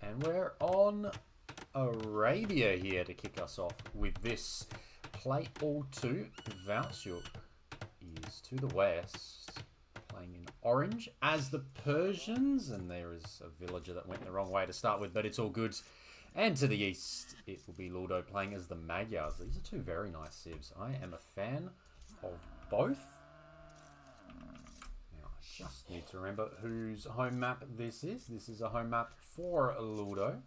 And we're on Arabia here to kick us off with this play all two. Valtsyuk is to the west, playing in orange as the Persians, and there is a villager that went the wrong way to start with, but it's all good. And to the east, it will be Luldo playing as the Magyars. These are two very nice civs. I am a fan of both. Now, I just need to remember whose home map this is. This is a home map for Luldo.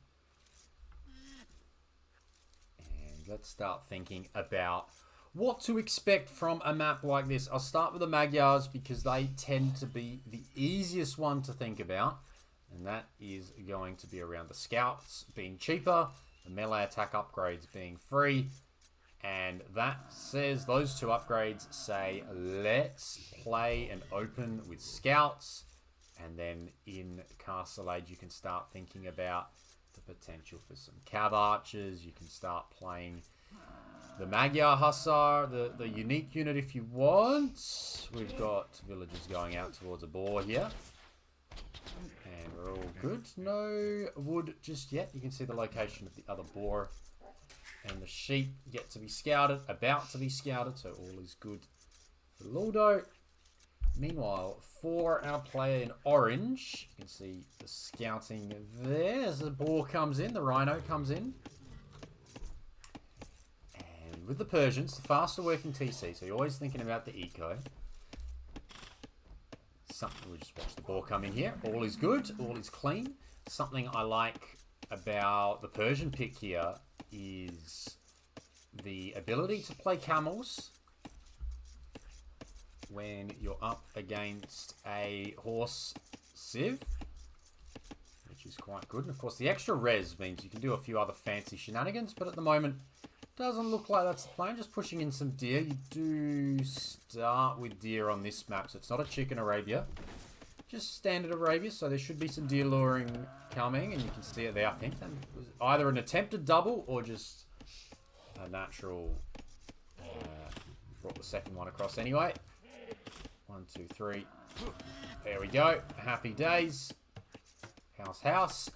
And let's start thinking about what to expect from a map like this. I'll start with the Magyars because they tend to be the easiest one to think about. And that is going to be around the scouts being cheaper, the melee attack upgrades being free. And that says, those two upgrades say, let's play and open with scouts. And then in Castle Age, you can start thinking about the potential for some cav archers. You can start playing the Magyar Hussar, the unique unit if you want. We've got villagers going out towards a boar here. And we're all good. No wood just yet. You can see the location of the other boar. And the sheep yet to be scouted, about to be scouted, so all is good for Luldo. Meanwhile, for our player in orange, you can see the scouting there as the boar comes in, the rhino comes in. And with the Persians, the faster working TC, so you're always thinking about the eco. Something, we just watch the boar come in here. All is good, all is clean. Something I like about the Persian pick here is the ability to play camels when you're up against a horse civ, which is quite good. And of course, the extra res means you can do a few other fancy shenanigans, but at the moment, doesn't look like that's the plan. Just pushing in some deer. You do start with deer on this map, so it's not a chicken Arabia. Just standard Arabia, so there should be some deer luring coming, and you can see it there. I think that was either an attempted double or just a natural. Brought the second one across anyway. 1, 2, 3. There we go. Happy days. House, house.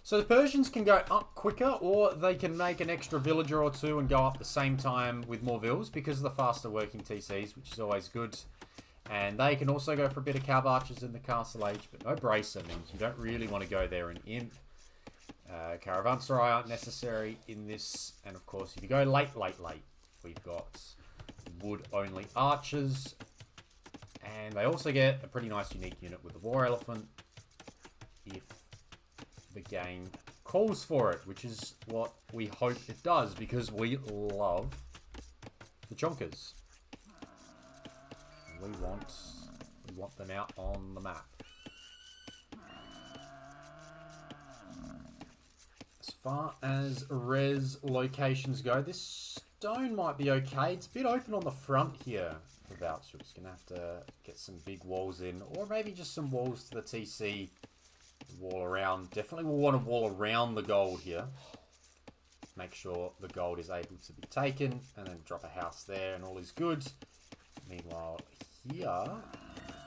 So the Persians can go up quicker, or they can make an extra villager or two and go up the same time with more vills because of the faster working TCs, which is always good. And they can also go for a bit of cav archers in the Castle Age, but no bracer means you don't really want to go there in imp. Caravanserai aren't necessary in this. And of course, if you go late, we've got wood-only archers. And they also get a pretty nice unique unit with the war elephant if the game calls for it, which is what we hope it does because we love the chonkers. We want them out on the map. As far as res locations go, this stone might be okay. It's a bit open on the front here for Valtsyuk. It's gonna have to get some big walls in, or maybe just some walls to the TC. Wall around. Definitely we'll want to wall around the gold here. Make sure the gold is able to be taken, and then drop a house there, and all is good. Meanwhile, here, I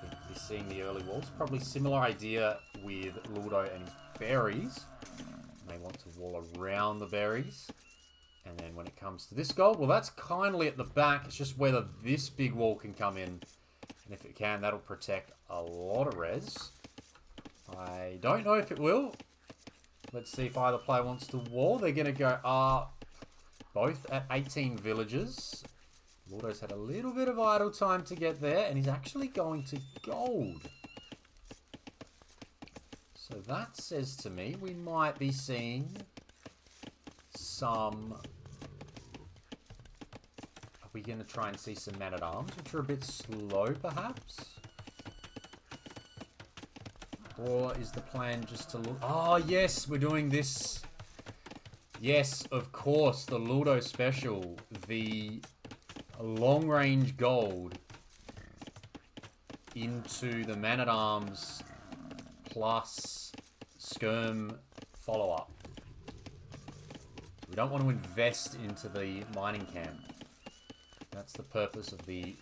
think we're seeing the early walls. Probably similar idea with Luldo and his berries. May want to wall around the berries. And then when it comes to this gold, well, that's kindly at the back. It's just whether this big wall can come in. And if it can, that'll protect a lot of res. I don't know if it will. Let's see if either player wants to wall. They're going to go both at 18 villages. Luldo's had a little bit of idle time to get there, and he's actually going to gold. So that says to me we might be seeing some... Are we going to try and see some men-at-arms, which are a bit slow, perhaps? Or is the plan just to look... Oh, yes, we're doing this. Yes, of course, the Luldo special. The long-range gold into the man-at-arms plus skirm follow-up. We don't want to invest into the mining camp. That's the purpose of the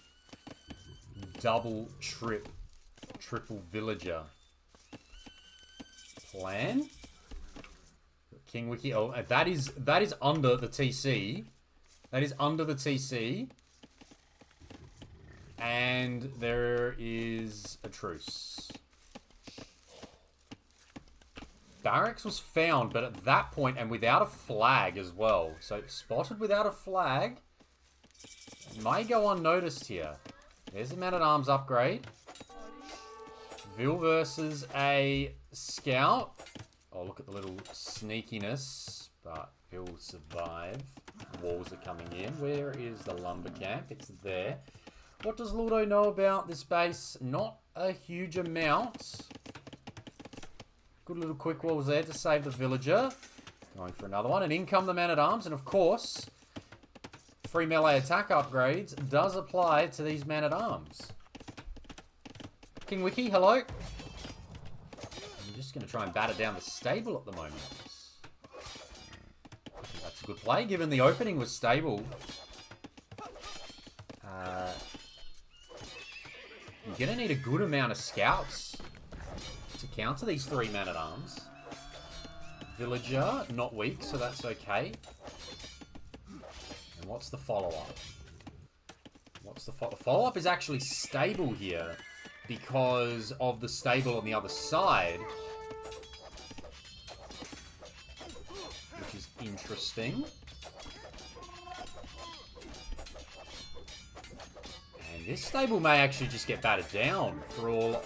double triple villager plan. King Wiki. Oh, that is under the TC. That is under the TC. And there is a truce. Barracks was found, but at that point, and without a flag as well. So, spotted without a flag. May go unnoticed here. There's a man-at-arms upgrade. Vil versus a scout. Oh, look at the little sneakiness. But Vil will survive. Walls are coming in. Where is the lumber camp? It's there. What does Luldo know about this base? Not a huge amount. Good little quick walls there to save the villager. Going for another one. And in come the man-at-arms. And of course, free melee attack upgrades does apply to these man-at-arms. King Wiki, hello. I'm just going to try and batter down the stable at the moment. That's a good play, given the opening was stable. You're going to need a good amount of scouts to counter these 3 man-at-arms. Villager, not weak, so that's okay. And what's the follow-up? The follow-up is actually stable here because of the stable on the other side. Which is interesting. And this stable may actually just get battered down for all...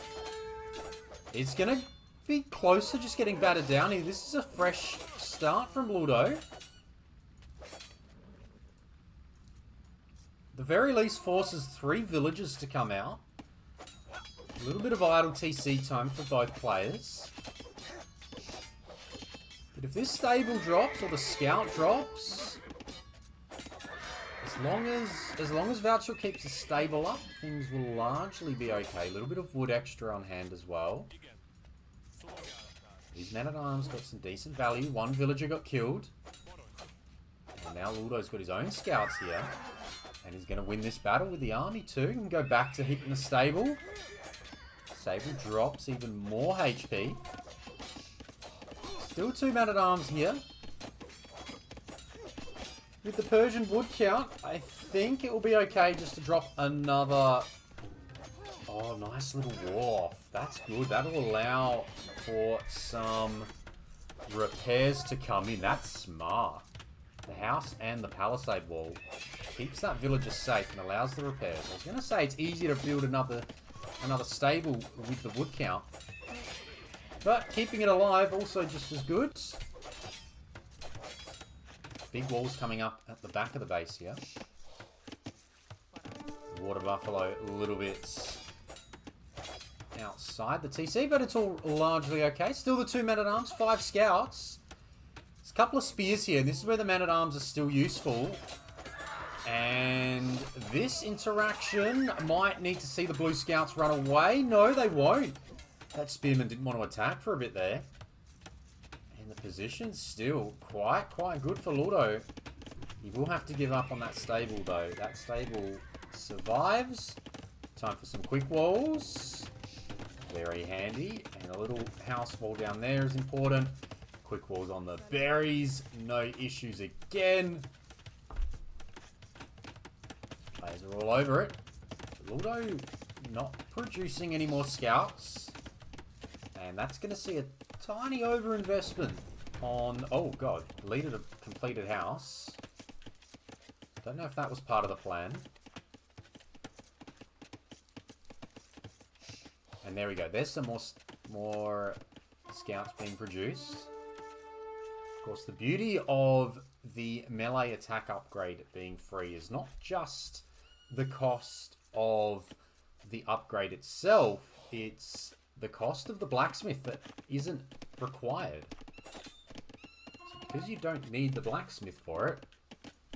It's going to be close to just getting battered down here. This is a fresh start from Luldo. The very least forces 3 villagers to come out. A little bit of idle TC time for both players. But if this stable drops or the scout drops, as long as Valtsyuk keeps the stable up, things will largely be okay. A little bit of wood extra on hand as well. These men-at-arms got some decent value. 1 villager got killed. And now Luldo's got his own scouts here. And he's going to win this battle with the army too. And go back to hitting the stable. Stable drops even more HP. Still 2 men-at-arms here. With the Persian wood count, I think it will be okay just to drop another... Oh, nice little wharf. That's good. That'll allow for some repairs to come in. That's smart. The house and the palisade wall keeps that villager safe and allows the repairs. I was going to say it's easier to build another stable with the wood count. But keeping it alive also just as good. Big walls coming up at the back of the base here. Water buffalo a little bit outside the TC, but it's all largely okay. Still the 2 men-at-arms, 5 scouts. There's a couple of spears here. This is where the men-at-arms are still useful. And this interaction might need to see the blue scouts run away. No, they won't. That spearman didn't want to attack for a bit there. And the position's still quite good for Luldo. He will have to give up on that stable, though. That stable survives. Time for some quick walls. Very handy. And a little house wall down there is important. Quick walls on the berries. No issues again. Players are all over it. Luldo not producing any more scouts. And that's going to see a tiny overinvestment on... Oh, God. Deleted a completed house. Don't know if that was part of the plan. And there we go. There's some more scouts being produced. Of course, the beauty of the melee attack upgrade being free is not just the cost of the upgrade itself, it's the cost of the blacksmith that isn't required. So because you don't need the blacksmith for it,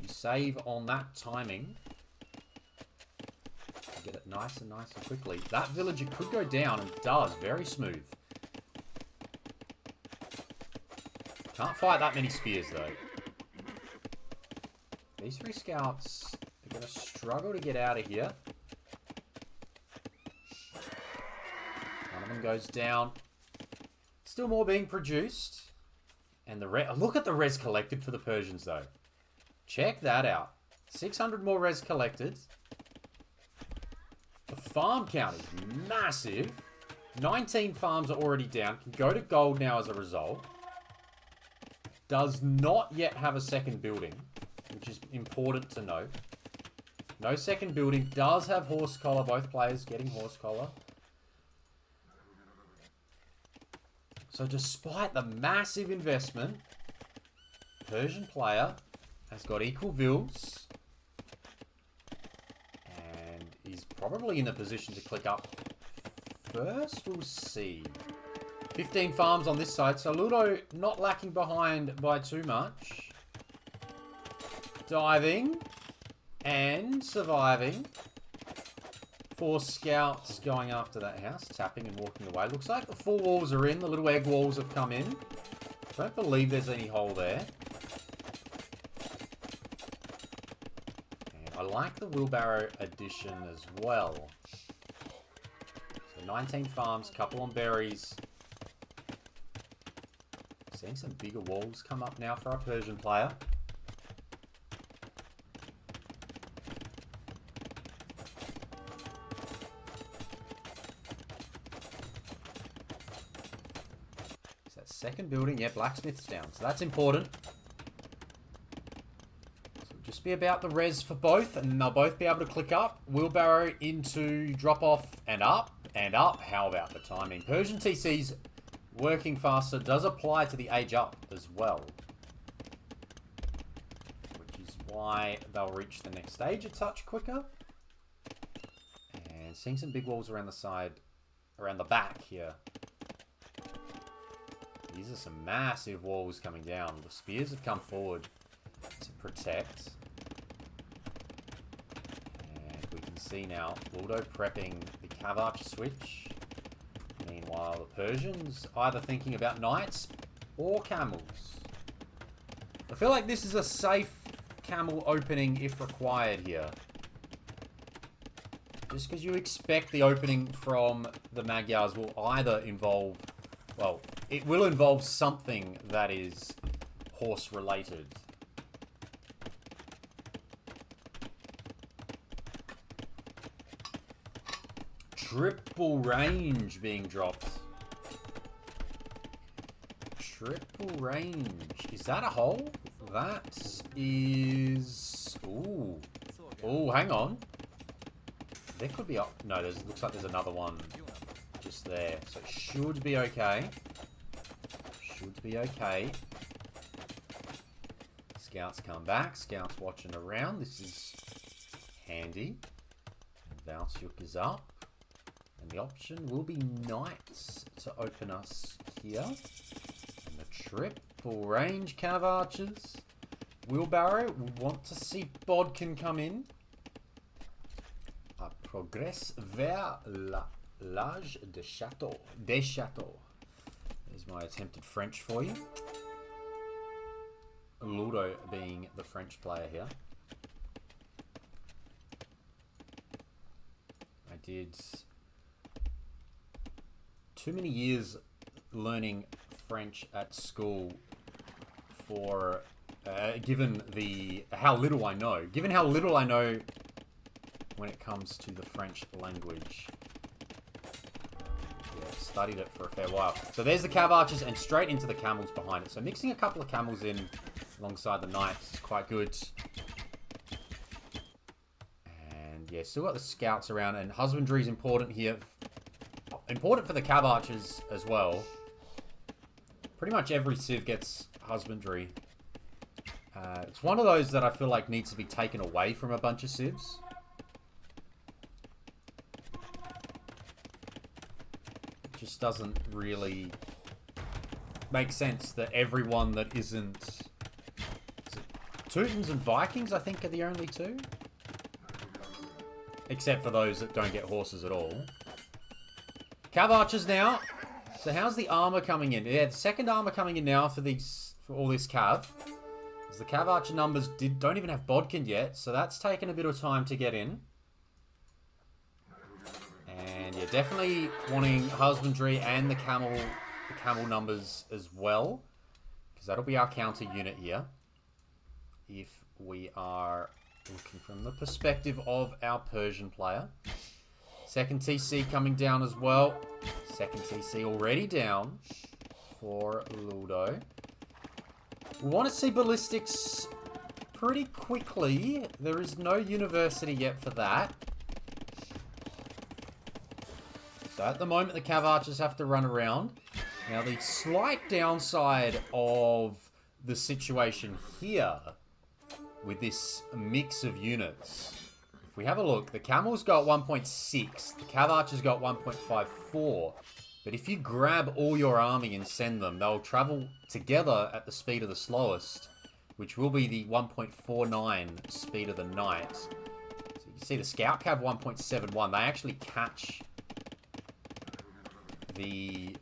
you save on that timing. Get it nice and quickly. That villager could go down and does. Very smooth. Can't fight that many spears though. These 3 scouts are going to struggle to get out of here. One of them goes down. Still more being produced. And look at the res collected for the Persians, though. Check that out. 600 more res collected. The farm count is massive. 19 farms are already down. Can go to gold now as a result. Does not yet have a second building, which is important to note. No second building. Does have horse collar. Both players getting horse collar. So despite the massive investment, Persian player has got equal vills. And is probably in a position to click up first. We'll see. 15 farms on this side. So Luldo not lacking behind by too much. Diving. And surviving. 4 scouts going after that house. Tapping and walking away. Looks like the 4 walls are in. The little egg walls have come in. Don't believe there's any hole there. And I like the wheelbarrow addition as well. So 19 farms. Couple on berries. Seeing some bigger walls come up now for our Persian player. Second building, yeah, blacksmith's down. So that's important. So it'll just be about the res for both, and they'll both be able to click up. Wheelbarrow into drop off and up and up. How about the timing? Persian TC's working faster. Does apply to the age up as well. Which is why they'll reach the next stage a touch quicker. And seeing some big walls around the side, around the back here. These are some massive walls coming down. The spears have come forward to protect. And we can see now Luldo prepping the Cav Archer switch. Meanwhile, the Persians either thinking about knights or camels. I feel like this is a safe camel opening if required here. Just because you expect the opening from the Magyars will either involve... Well, it will involve something that is horse-related. Triple range being dropped. Triple range. Is that a hole? That is... Ooh. Ooh, hang on. There could be... No, looks like there's another one just there. So it should be okay. Should be okay. Scouts come back. Scouts watching around. This is handy. Valtsyuk is up. And the option will be knights to open us here. And the triple range Cav Archers. Wheelbarrow. We want to see Bodkin come in. A progress vers l'âge de château. Des châteaux. There's my attempted French for you. Luldo being the French player here. I did too many years learning French at school for given how little I know. Given how little I know when it comes to the French language. Yeah, studied it for a fair while. So there's the Cav Archers and straight into the camels behind it. So mixing a couple of camels in alongside the knights is quite good. And yeah, still got the scouts around, and husbandry is important here. Important for the Cav Archers as well. Pretty much every civ gets husbandry. It's one of those that I feel like needs to be taken away from a bunch of civs. It just doesn't really make sense that everyone that isn't... Teutons and Vikings, I think, are the only two. Except for those that don't get horses at all. Cav Archers now. So how's the armor coming in? Yeah, the second armor coming in now for all this Cav. Because the Cav Archer numbers don't even have Bodkin yet. So that's taken a bit of time to get in. And yeah, definitely wanting husbandry and the camel numbers as well. because that'll be our counter unit here. If we are looking from the perspective of our Persian player. Second TC coming down as well. Second TC already down for Luldo. We want to see ballistics pretty quickly. There is no university yet for that. So at the moment, the Cav Archers have to run around. Now, the slight downside of the situation here with this mix of units, if we have a look, the Camels got 1.6, the Cav Archers got 1.54. But if you grab all your army and send them, they'll travel together at the speed of the slowest, which will be the 1.49 speed of the Knight. So you can see the Scout Cav 1.71. They actually catch the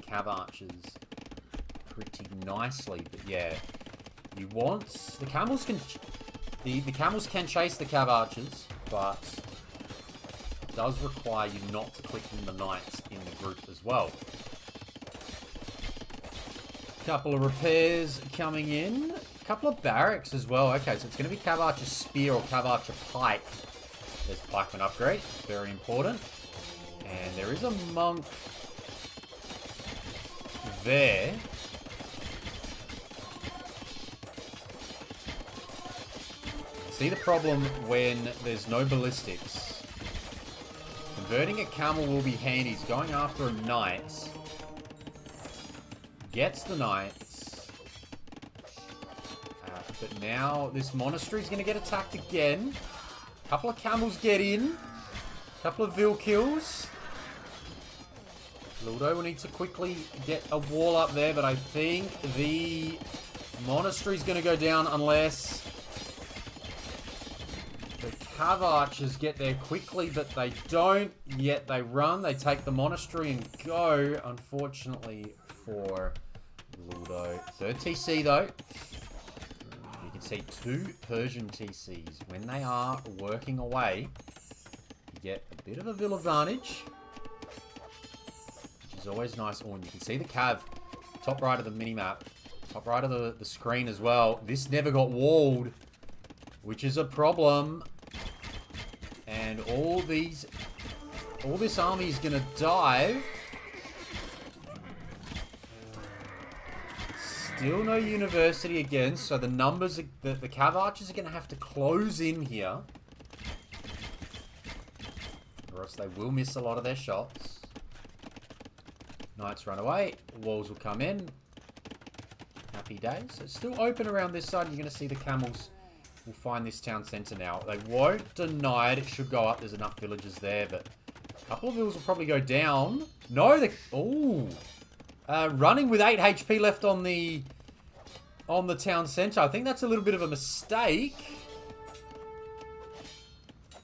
Cav Archers pretty nicely. But yeah, you want... The Camels can... The Camels can chase the Cav Archers, but it does require you not to click in the Knights in the group as well. Couple of repairs coming in. A couple of barracks as well. Okay, so it's going to be Cav Archer Spear or Cav Archer Pike. There's Pikeman upgrade. Very important. And there is a monk there. See the problem when there's no ballistics. Converting a camel will be handy. He's going after a knight. Gets the knights. But now this monastery is going to get attacked again. A couple of camels get in. A couple of Vil kills. Luldo will need to quickly get a wall up there, but I think the monastery is going to go down unless the Cav Archers get there quickly, but they don't. Yet they run, they take the monastery and go, unfortunately, for Luldo. Third TC, though. You can see 2 Persian TCs. When they are working away, you get a bit of a Vil advantage, which is always nice. Oh, and you can see the Cav, top right of the minimap, top right of the screen as well. This never got walled, which is a problem. And all this army is going to dive. Still no university again, so the numbers, the Cav Archers are going to have to close in here. Or else they will miss a lot of their shots. Knights run away. Walls will come in. Happy days. So it's still open around this side. You're going to see the camels will find this town centre now. They won't deny it. It should go up. There's enough villages there, but a couple of villas will probably go down. No, they... Ooh. Running with 8 HP left on the town centre. I think that's a little bit of a mistake.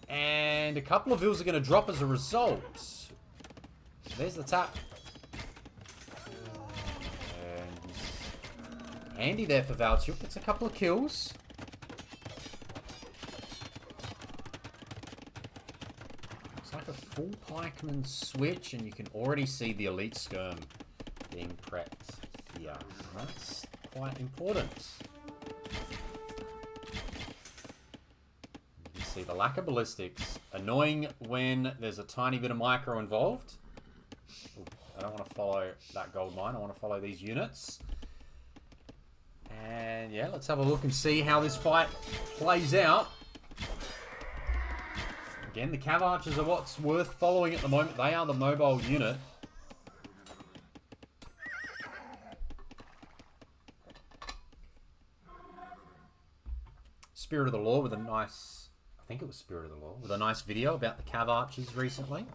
And a couple of villas are going to drop as a result. There's the tap. And handy there for Valtsyuk. It's a couple of kills. Looks like a full pikeman switch, and you can already see the elite skirm being prepped here. That's quite important. You can see the lack of ballistics. Annoying when there's a tiny bit of micro involved. Ooh, I don't want to follow that gold mine. I want to follow these units. And yeah, let's have a look and see how this fight plays out. Again, the Cav Archers are what's worth following at the moment. They are the mobile unit. Spirit of the Law with a nice... I think it was Spirit of the Law. With a nice video about the Cav Archers recently.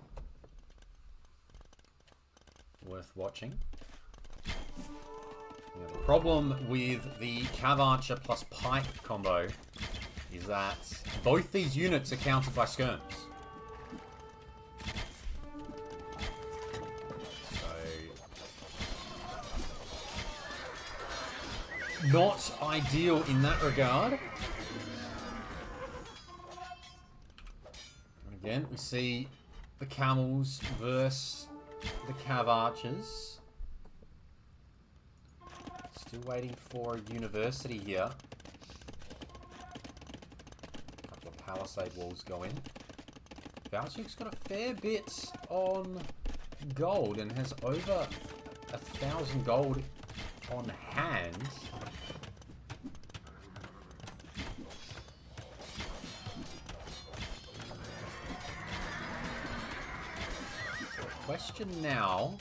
Worth watching. Yeah, the problem with the Cav Archer plus Pike combo is that both these units are countered by skirms. So... not ideal in that regard. And again, we see the camels versus the Cav Archers. Still waiting for a university here. A couple of palisade walls go in. Valtsyuk's got a fair bit on gold and has over 1,000 gold on hand. Question now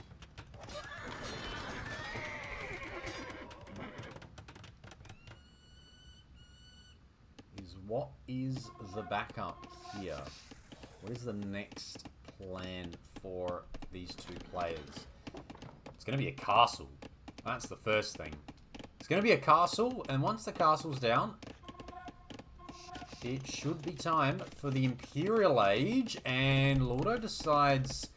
is, what is the backup here? What is the next plan for these two players? It's going to be a castle. That's the first thing. It's going to be a castle, and once the castle's down, it should be time for the Imperial Age, and Luldo decides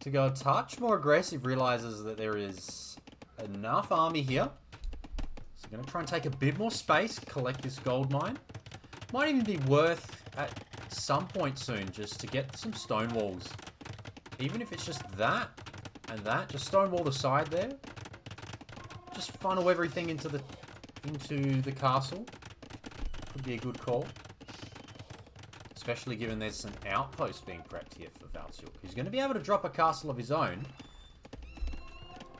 to go a touch more aggressive, realizes that there is enough army here. So going to try and take a bit more space, collect this gold mine. Might even be worth at some point soon just to get some stone walls. Even if it's just that and that, just stone wall the side there. Just funnel everything into the castle. Could be a good call. Especially given there's an outpost being prepped here for Valtsyuk. He's going to be able to drop a castle of his own.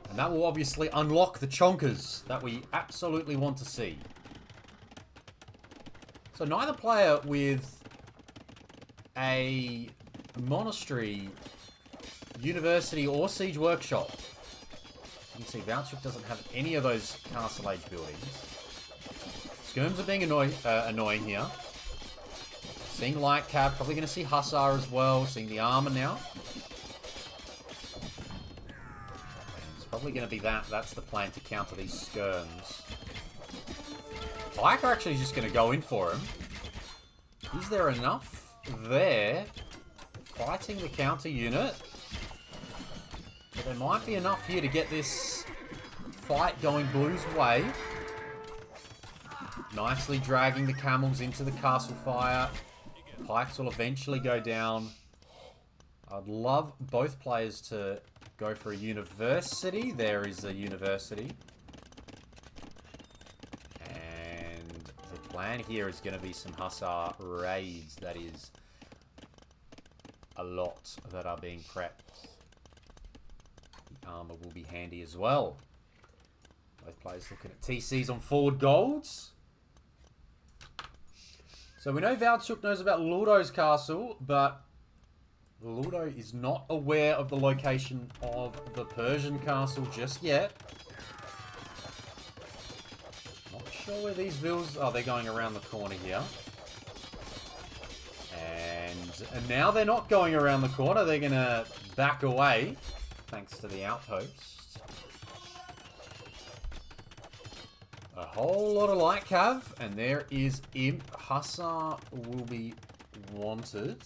And that will obviously unlock the chonkers that we absolutely want to see. So neither player with a monastery, university, or siege workshop. You can see Valtsyuk doesn't have any of those castle age buildings. Skirms are being annoying here. Seeing light cav, probably going to see hussar as well. Seeing the armor now. It's probably going to be that. That's the plan to counter these skirms. Pike are actually just going to go in for him. Is there enough there? Fighting the counter unit. But there might be enough here to get this fight going Blue's way. Nicely dragging the camels into the castle fire. Pikes will eventually go down. I'd love both players to go for a university. There is a university. And the plan here is going to be some hussar raids. That is a lot that are being prepped. The armor will be handy as well. Both players looking at TCs on forward golds. So we know Valtsyuk knows about Luldo's castle, but Luldo is not aware of the location of the Persian castle just yet. Not sure where these villas... Oh, they're going around the corner here. And now they're not going around the corner. They're going to back away, thanks to the outpost. A whole lot of light cav, and there is Imp. Hussar will be wanted.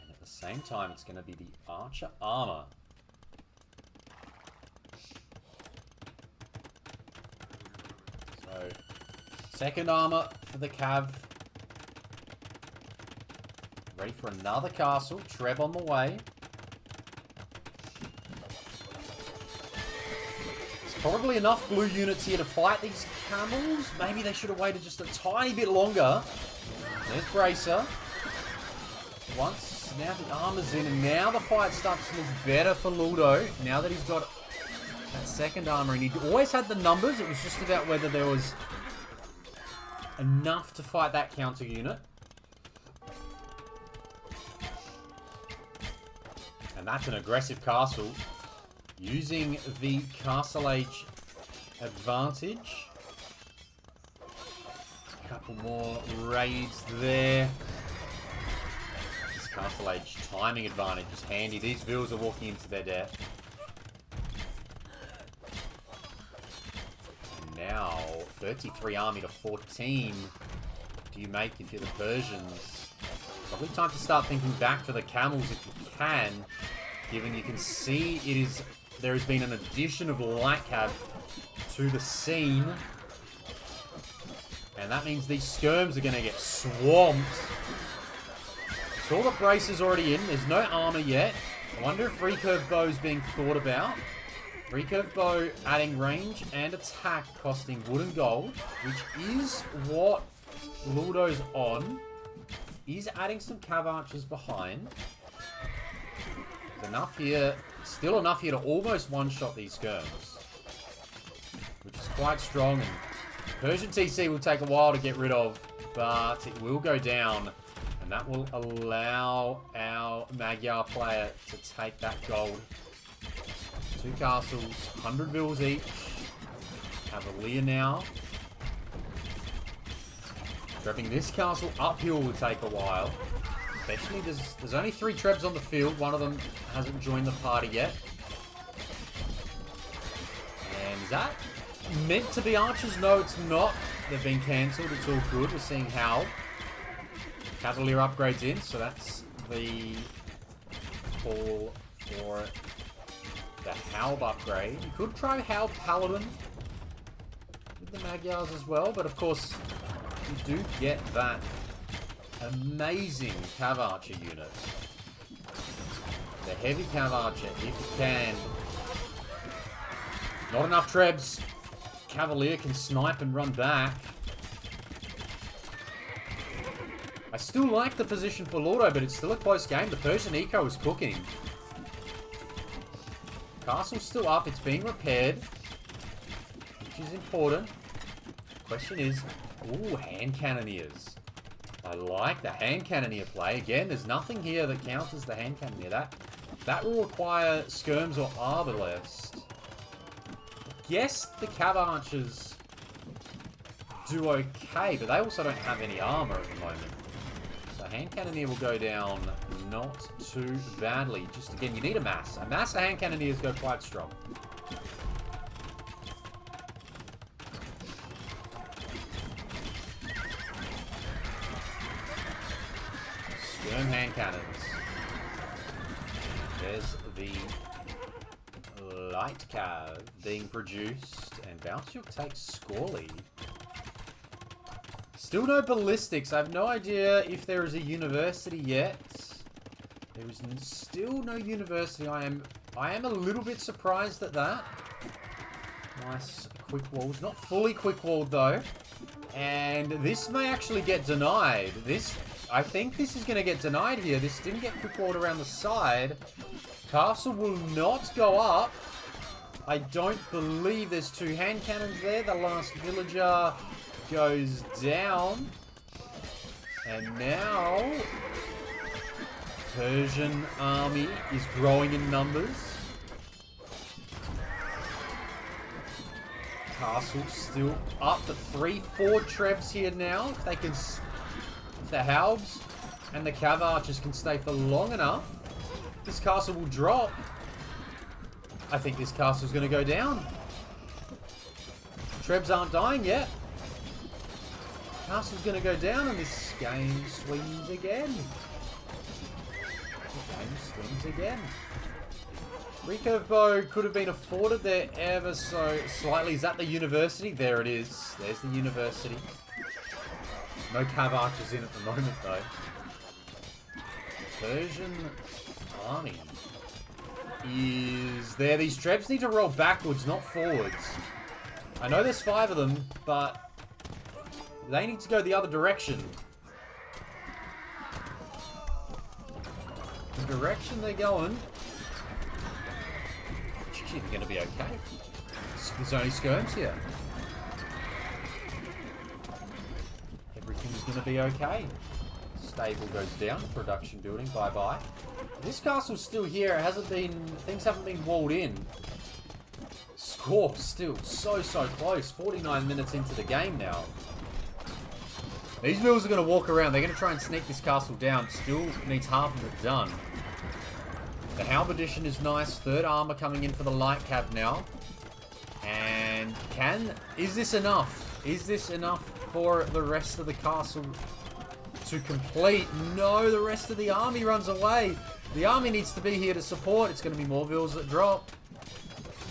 And at the same time, it's going to be the archer armor. So, second armor for the cav. Ready for another castle. Treb on the way. Probably enough blue units here to fight these camels. Maybe they should have waited just a tiny bit longer. There's Bracer. Once, now the armor's in, and now the fight starts to look better for Luldo. Now that he's got that second armor, and he always had the numbers. It was just about whether there was enough to fight that counter unit. And that's an aggressive castle. Using the Castle Age advantage. A couple more raids there. This Castle Age timing advantage is handy. These villas are walking into their death. And now, 33 army to 14. What do you make if you're the Persians? Probably time to start thinking back for the camels if you can. Given you can see it is... There has been an addition of light cav to the scene. And that means these skirms are going to get swamped. So the brace is already in. There's no armor yet. I wonder if recurve bow is being thought about. Recurve bow adding range and attack costing wood and gold, which is what Luldo's on. He's adding some cav archers behind. There's enough here, still enough here to almost one-shot these skirms, which is quite strong. And Persian TC will take a while to get rid of, but it will go down, and that will allow our Magyar player to take that gold. 2 castles, 100 vills each. Cavalier now. Prepping this castle uphill will take a while. Especially, there's only 3 trebs on the field. One of them hasn't joined the party yet. And is that meant to be archers? No, it's not. They've been cancelled. It's all good. We're seeing how Cavalier upgrades in. So that's the call for the Halb upgrade. You could try Halb Paladin with the Magyars as well, but of course you do get that amazing Cav Archer unit. The heavy Cav Archer, if you can. Not enough trebs. Cavalier can snipe and run back. I still like the position for Luldo, but it's still a close game. The Persian eco is cooking. Castle's still up. It's being repaired, which is important. Question is, ooh, hand cannoneers. I like the hand cannoneer play. Again, there's nothing here that counts as the hand cannoneer. That will require skirms or arbalest. Yes, the cav archers do okay, but they also don't have any armor at the moment. So hand cannoneer will go down not too badly. Just again, you need a mass. A mass of hand cannoneers go quite strong. Skirm hand cannons. There's the light cav being produced, and Valtsyuk takes score lead. Still no ballistics. I have no idea if there is a university yet. There is still no university. I am a little bit surprised at that. Nice quick walls. Not fully quick walled though. And this may actually get denied. I think this is going to get denied here. This didn't get quick walled around the side. Castle will not go up. I don't believe there's 2 hand cannons there. The last villager goes down. And now Persian army is growing in numbers. Castle still up at 3-4 trebs here now. If they can, if the Halbs and the Cav Archers can stay for long enough, this castle will drop. I think this castle's going to go down. Trebs aren't dying yet. Castle's going to go down, and this game swings again. The game swings again. Recurve bow could have been afforded there ever so slightly. Is that the university? There it is. There's the university. No cav archers in at the moment, though. Persian army is there. These trebs need to roll backwards, not forwards. I know there's 5 of them, but they need to go the other direction. The direction they're going, they're going to be okay. There's only skirms here. Everything's going to be okay. Stable goes down. Production building. Bye-bye. This castle's still here. It hasn't been... Things haven't been walled in. Score still so close. 49 minutes into the game now. These vills are going to walk around. They're going to try and sneak this castle down. Still needs half of it done. The Halb edition is nice. 3rd armor coming in for the light cav now. And is this enough? Is this enough for the rest of the castle to complete? No, the rest of the army runs away. The army needs to be here to support. It's going to be more vills that drop.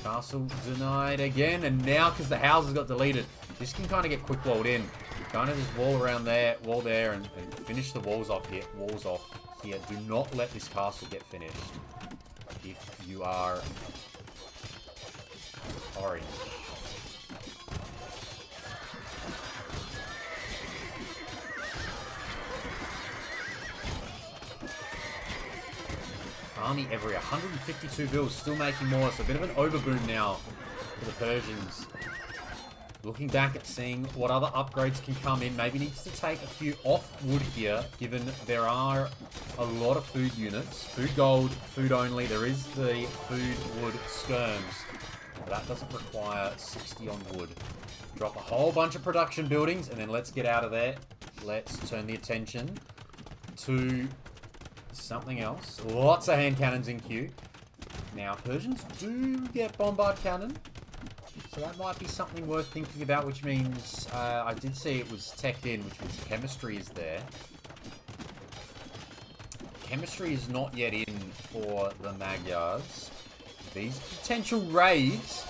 Castle denied again. And now, because the houses got deleted, this can kind of get quick walled in. Kind of just wall around there, wall there, and finish the walls off here. Walls off here. Do not let this castle get finished. If you are army every 152 bills, still making more. So a bit of an overboom now for the Persians. Looking back at seeing what other upgrades can come in. Maybe needs to take a few off wood here, given there are a lot of food units. Food gold, food only. There is the food wood skirms. But that doesn't require 60 on wood. Drop a whole bunch of production buildings, and then let's get out of there. Let's turn the attention to something else. Lots of hand cannons in queue. Now, Persians do get bombard cannon. So that might be something worth thinking about, which means I did see it was teched in, which means chemistry is there. Chemistry is not yet in for the Magyars. These potential raids,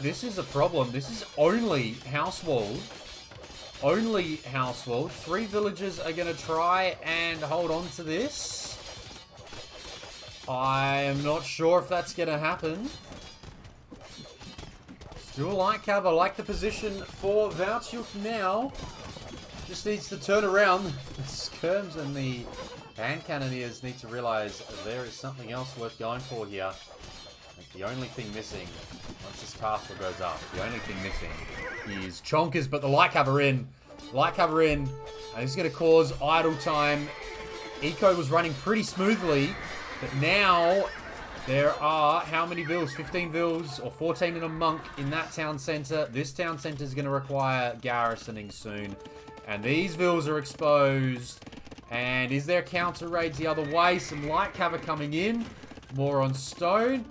this is a problem. This is only house walled. Only house walled. 3 villagers are going to try and hold on to this. I am not sure if that's going to happen. Still like Cav. I like the position for Valtsyuk now. Just needs to turn around. The skirms and the hand cannoneers need to realize there is something else worth going for here. Like the only thing missing, once this castle goes up, the only thing missing is chonkers, but the light cover in. Light cover in. And this is going to cause idle time. Eco was running pretty smoothly, but now there are, how many vills? 15 vills or 14 in a monk in that town centre. This town centre is going to require garrisoning soon. And these vills are exposed. And is there counter raids the other way? Some light cover coming in. More on stone.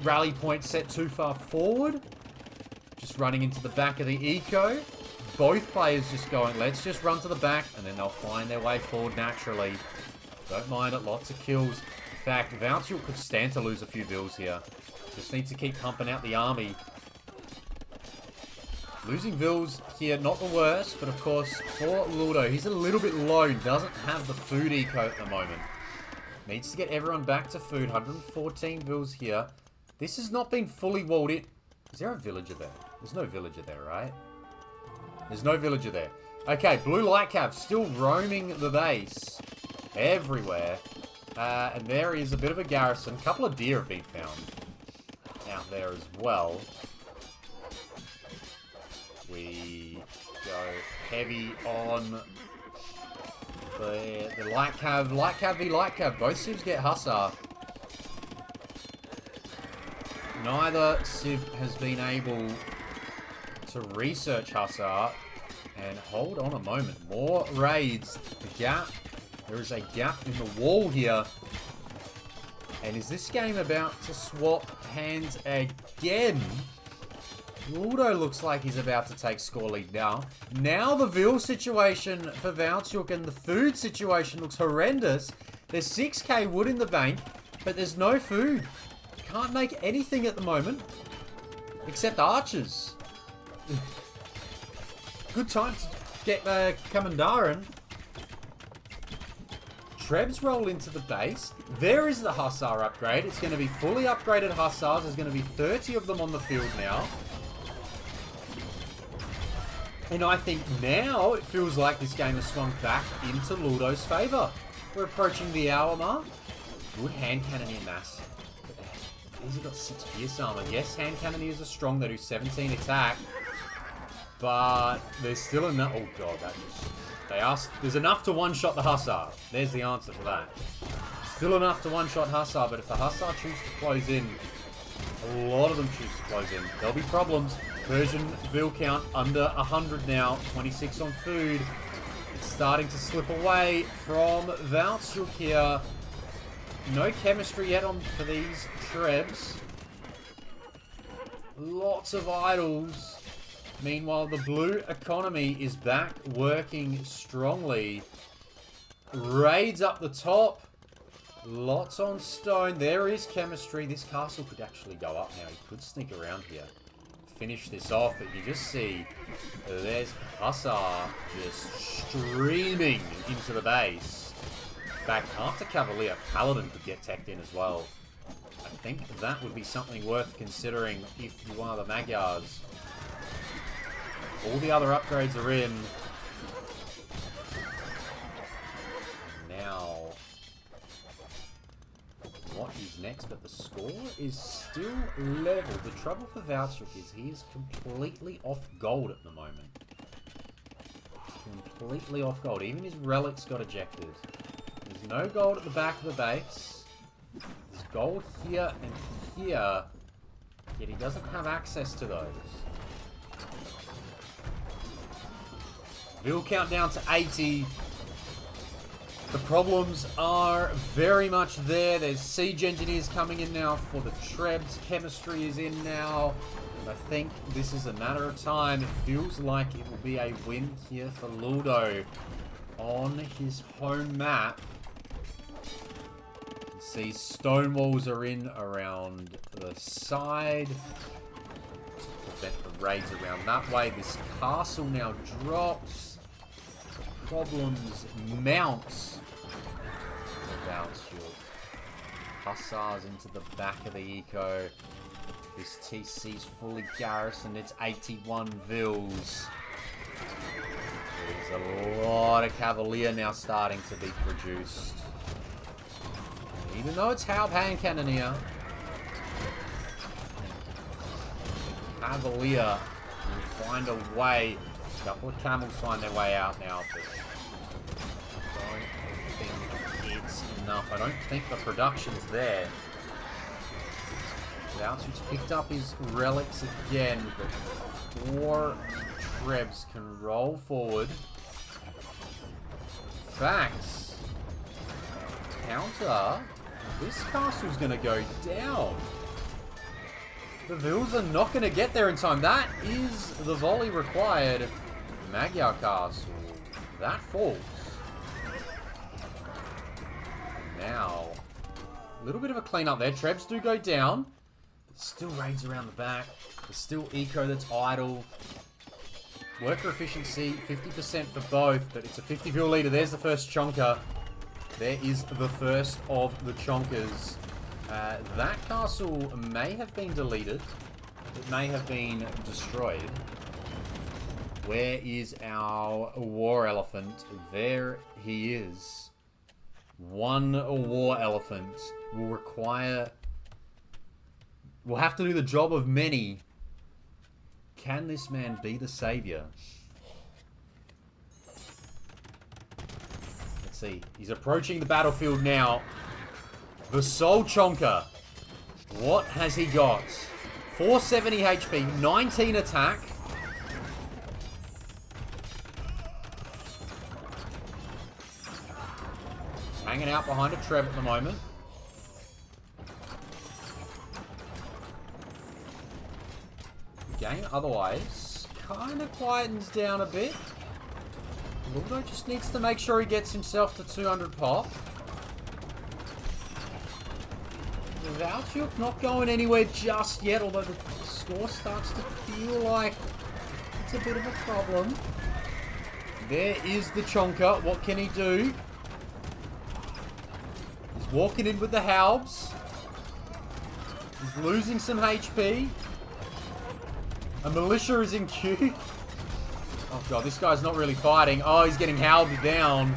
Rally point set too far forward. Just running into the back of the eco. Both players just going, let's just run to the back. And then they'll find their way forward naturally. Don't mind it. Lots of kills. In fact, Valtsyuk could stand to lose a few vills here. Just need to keep pumping out the army. Losing vills here, not the worst, but of course, for Luldo, he's a little bit low. Doesn't have the food eco at the moment. Needs to get everyone back to food. 114 vills here. This has not been fully walled in. Is there a villager there? There's no villager there, right? There's no villager there. Okay, blue light cav still roaming the base everywhere. And there is a bit of a garrison. A couple of deer have been found out there as well. We go heavy on the light cav. Light cav v light cav. Both civs get hussar. Neither civ has been able to research hussar. And hold on a moment. More raids. The gap. There is a gap in the wall here. And is this game about to swap hands again? Luldo looks like he's about to take score lead now. Now the Vil situation for Valtsyuk and the food situation looks horrendous. There's 6k wood in the bank, but there's no food. Can't make anything at the moment. Except archers. Good time to get Kamandaran. Trebs roll into the base. There is the Hussar upgrade. It's going to be fully upgraded Hussars. There's going to be 30 of them on the field now. And I think now it feels like this game has swung back into Luldo's favour. We're approaching the hour mark. Good hand cannoneer mass. He's got 6 pierce armor. Yes, hand cannoneers are strong. They do 17 attack. But there's still enough. Oh god, that just... They asked, there's enough to one-shot the Hussar. There's the answer for that. Still enough to one-shot Hussar, but if the Hussar choose to close in, a lot of them choose to close in. There'll be problems. Persian Vil count under 100 now. 26 on food. It's starting to slip away from Valtsyuk here. No chemistry yet on for these Trebs. Lots of idols. Meanwhile, the blue economy is back working strongly. Raids up the top. Lots on stone. There is chemistry. This castle could actually go up now. He could sneak around here. Finish this off, but you just see there's Hussar just streaming into the base. In fact, after Cavalier, Paladin could get teched in as well. I think that would be something worth considering if you are the Magyars. All the other upgrades are in. And now, is next, but the score is still level. The trouble for Valtsyuk is he is completely off gold at the moment. Completely off gold. Even his relics got ejected. There's no gold at the back of the base. There's gold here and here. Yet he doesn't have access to those. Vil count down to 80. The problems are very much there. There's siege engineers coming in now for the Trebs. Chemistry is in now. And I think this is a matter of time. It feels like it will be a win here for Luldo on his home map. You can see stone walls are in around the side to prevent the raids around that way. This castle now drops. Problems mounts for Valtsyuk. Hussars into the back of the eco. This TC's fully garrisoned. It's 81 Vils. There's a lot of Cavalier now starting to be produced. And even though it's Halbhand Cannoneer, Cavalier will find a way. A couple of camels find their way out now, but I don't think it's enough. I don't think the production's there. Valtsyuk's picked up his relics again, but 4 Trebs can roll forward. Facts. Counter. This castle's going to go down. The Vils are not going to get there in time. That is the volley required. Magyar Castle. That falls. Now, a little bit of a cleanup there. Trebs do go down. But still raids around the back. There's still eco that's idle. Worker efficiency, 50% for both, but it's a 50 Vil leader. There's the first chonker. There is the first of the chonkers. That castle may have been deleted. It may have been destroyed. Where is our war elephant? There he is. One war elephant will require... will have to do the job of many. Can this man be the savior? Let's see. He's approaching the battlefield now. The Soul Chonker. What has he got? 470 HP, 19 attack. He's hanging out behind a Treb at the moment. The game otherwise kind of quietens down a bit. Luldo just needs to make sure he gets himself to 200 pop. Valtsyuk not going anywhere just yet, although the score starts to feel like it's a bit of a problem. There is the Chonker. What can he do? He's walking in with the Halbs. He's losing some HP. A militia is in queue. Oh god, this guy's not really fighting. Oh, he's getting Halbed down.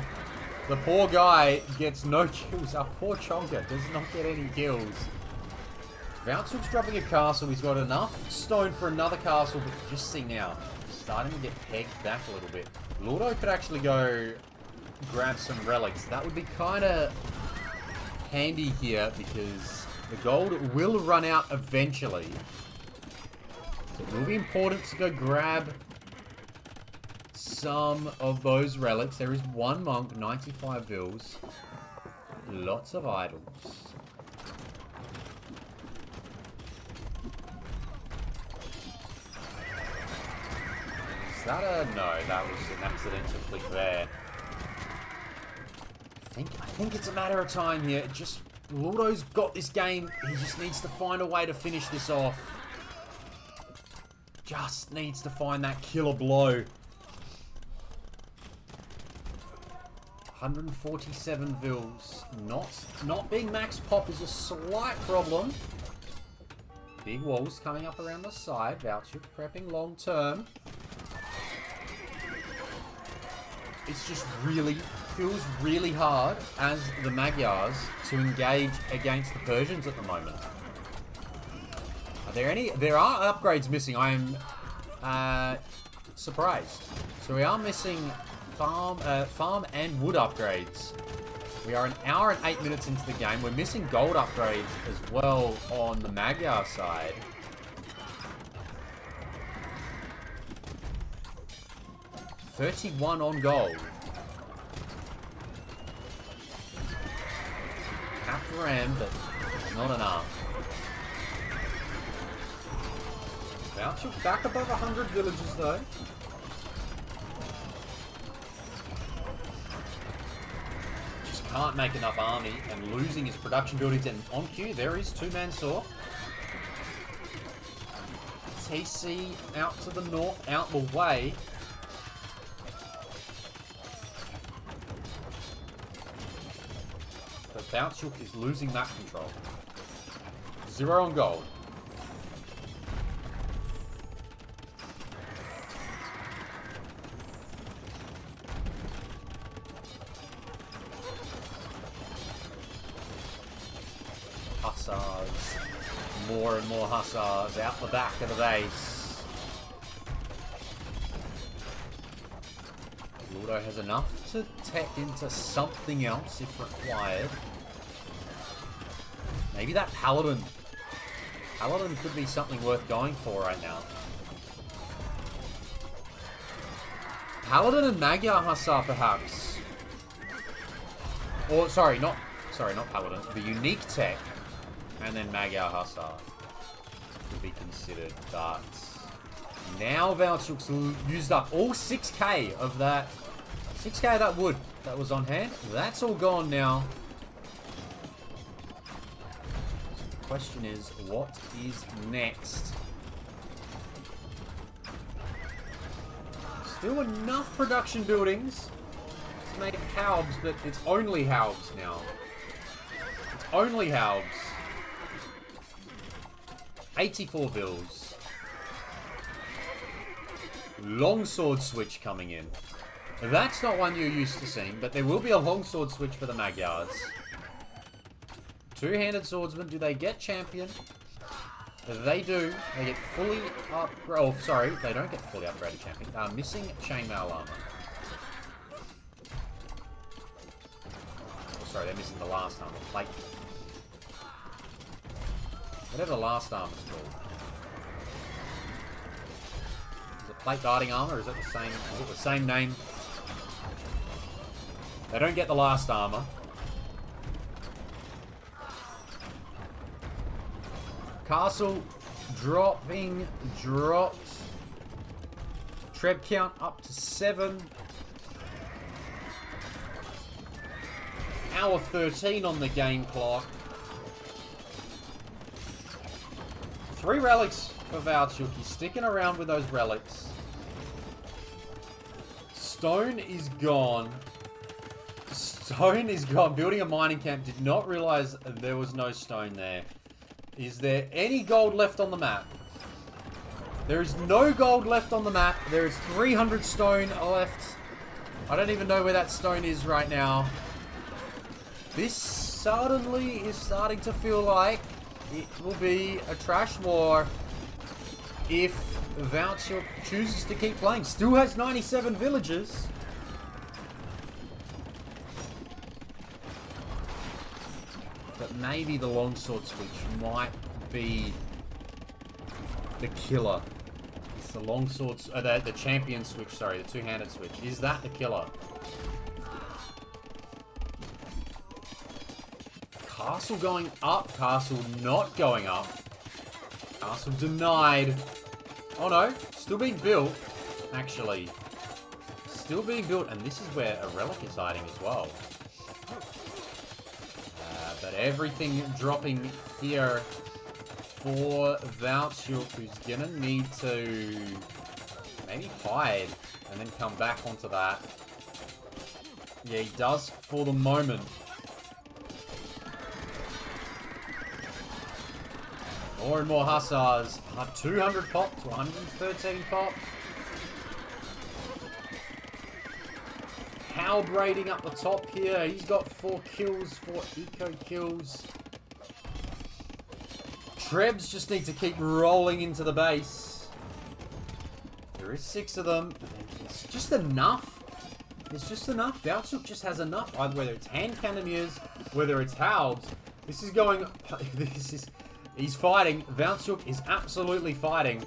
The poor guy gets no kills. Our poor Chonker does not get any kills. Valtsyuk's dropping a castle. He's got enough stone for another castle, but just see now, he's starting to get pegged back a little bit. Luldo could actually go grab some relics. That would be kind of handy here because the gold will run out eventually. So it will be important to go grab some of those relics. There is one monk, 95 Vils. Lots of idols. Is that a... no, that was an accidental click there. I think it's a matter of time here. Just... Luldo's got this game. He just needs to find a way to finish this off. Just needs to find that killer blow. 147 Vils. Not being max pop is a slight problem. Big walls coming up around the side. Valtsyuk prepping long term. It's just really feels really hard as the Magyars to engage against the Persians at the moment. Are there any? There are upgrades missing. I am surprised. So we are missing farm and wood upgrades. We are an hour and 8 minutes into the game. We're missing gold upgrades as well on the Magyar side. $31 on gold. Cap ram, but not enough. Valtsyuk back above 100 villages though. Just can't make enough army and losing his production buildings. And on cue, there is two-man saw. TC out to the north, out the way. But Valtsyuk is losing map control. 0 on gold. Hussars. More and more Hussars out the back of the base. Luldo has enough to tech into something else if required. Maybe that Paladin. Paladin could be something worth going for right now. Paladin and Magyar Hussar perhaps. Or sorry, not Paladin. The unique tech. And then Magyar Hussar could be considered, but now Valtsyuk's used up all 6k of that. 6k of that wood that was on hand. That's all gone now. So the question is, what is next? Still enough production buildings to make Haubs, but it's only Haubs now. It's only Haubs. 84 vills. Longsword switch coming in. That's not one you're used to seeing, but there will be a longsword switch for the Magyars. Two-handed swordsman. Do they get champion? They do. They get fully upgraded. Oh, sorry. They don't get fully upgraded champion. Missing chainmail armor. Oh, sorry, they're missing the last armor. Plate. Whatever the last armor's called. Is it plate guarding armor? Is it the same? Is it the same name? They don't get the last armor. Castle dropped. Treb count up to 7. Hour 13 on the game clock. 3 relics for Valtsyuk. He's sticking around with those relics. Stone is gone. Stone is gone. Building a mining camp. Did not realize there was no stone there. Is there any gold left on the map? There is no gold left on the map. There is 300 stone left. I don't even know where that stone is right now. This suddenly is starting to feel like it will be a trash war if Valtsyuk chooses to keep playing. Still has 97 villagers. But maybe the longsword switch might be the killer. It's the longsword, the champion switch, sorry, the two-handed switch. Is that the killer? Castle going up, castle not going up. Castle denied. Oh no, still being built, actually. Still being built, and this is where a relic is hiding as well. But everything dropping here for Valtsyuk, who's gonna need to maybe hide and then come back onto that. Yeah, he does for the moment. More and more Hussars. 200 pop to 113 pop. Halb raiding up the top here. He's got 4 kills, 4 eco kills. Trebs just need to keep rolling into the base. There is 6 of them. It's just enough. It's just enough. Valtsyuk just has enough. Either whether it's hand cannoneers, whether it's Halbs. This is going... He's fighting. Valtsyuk is absolutely fighting.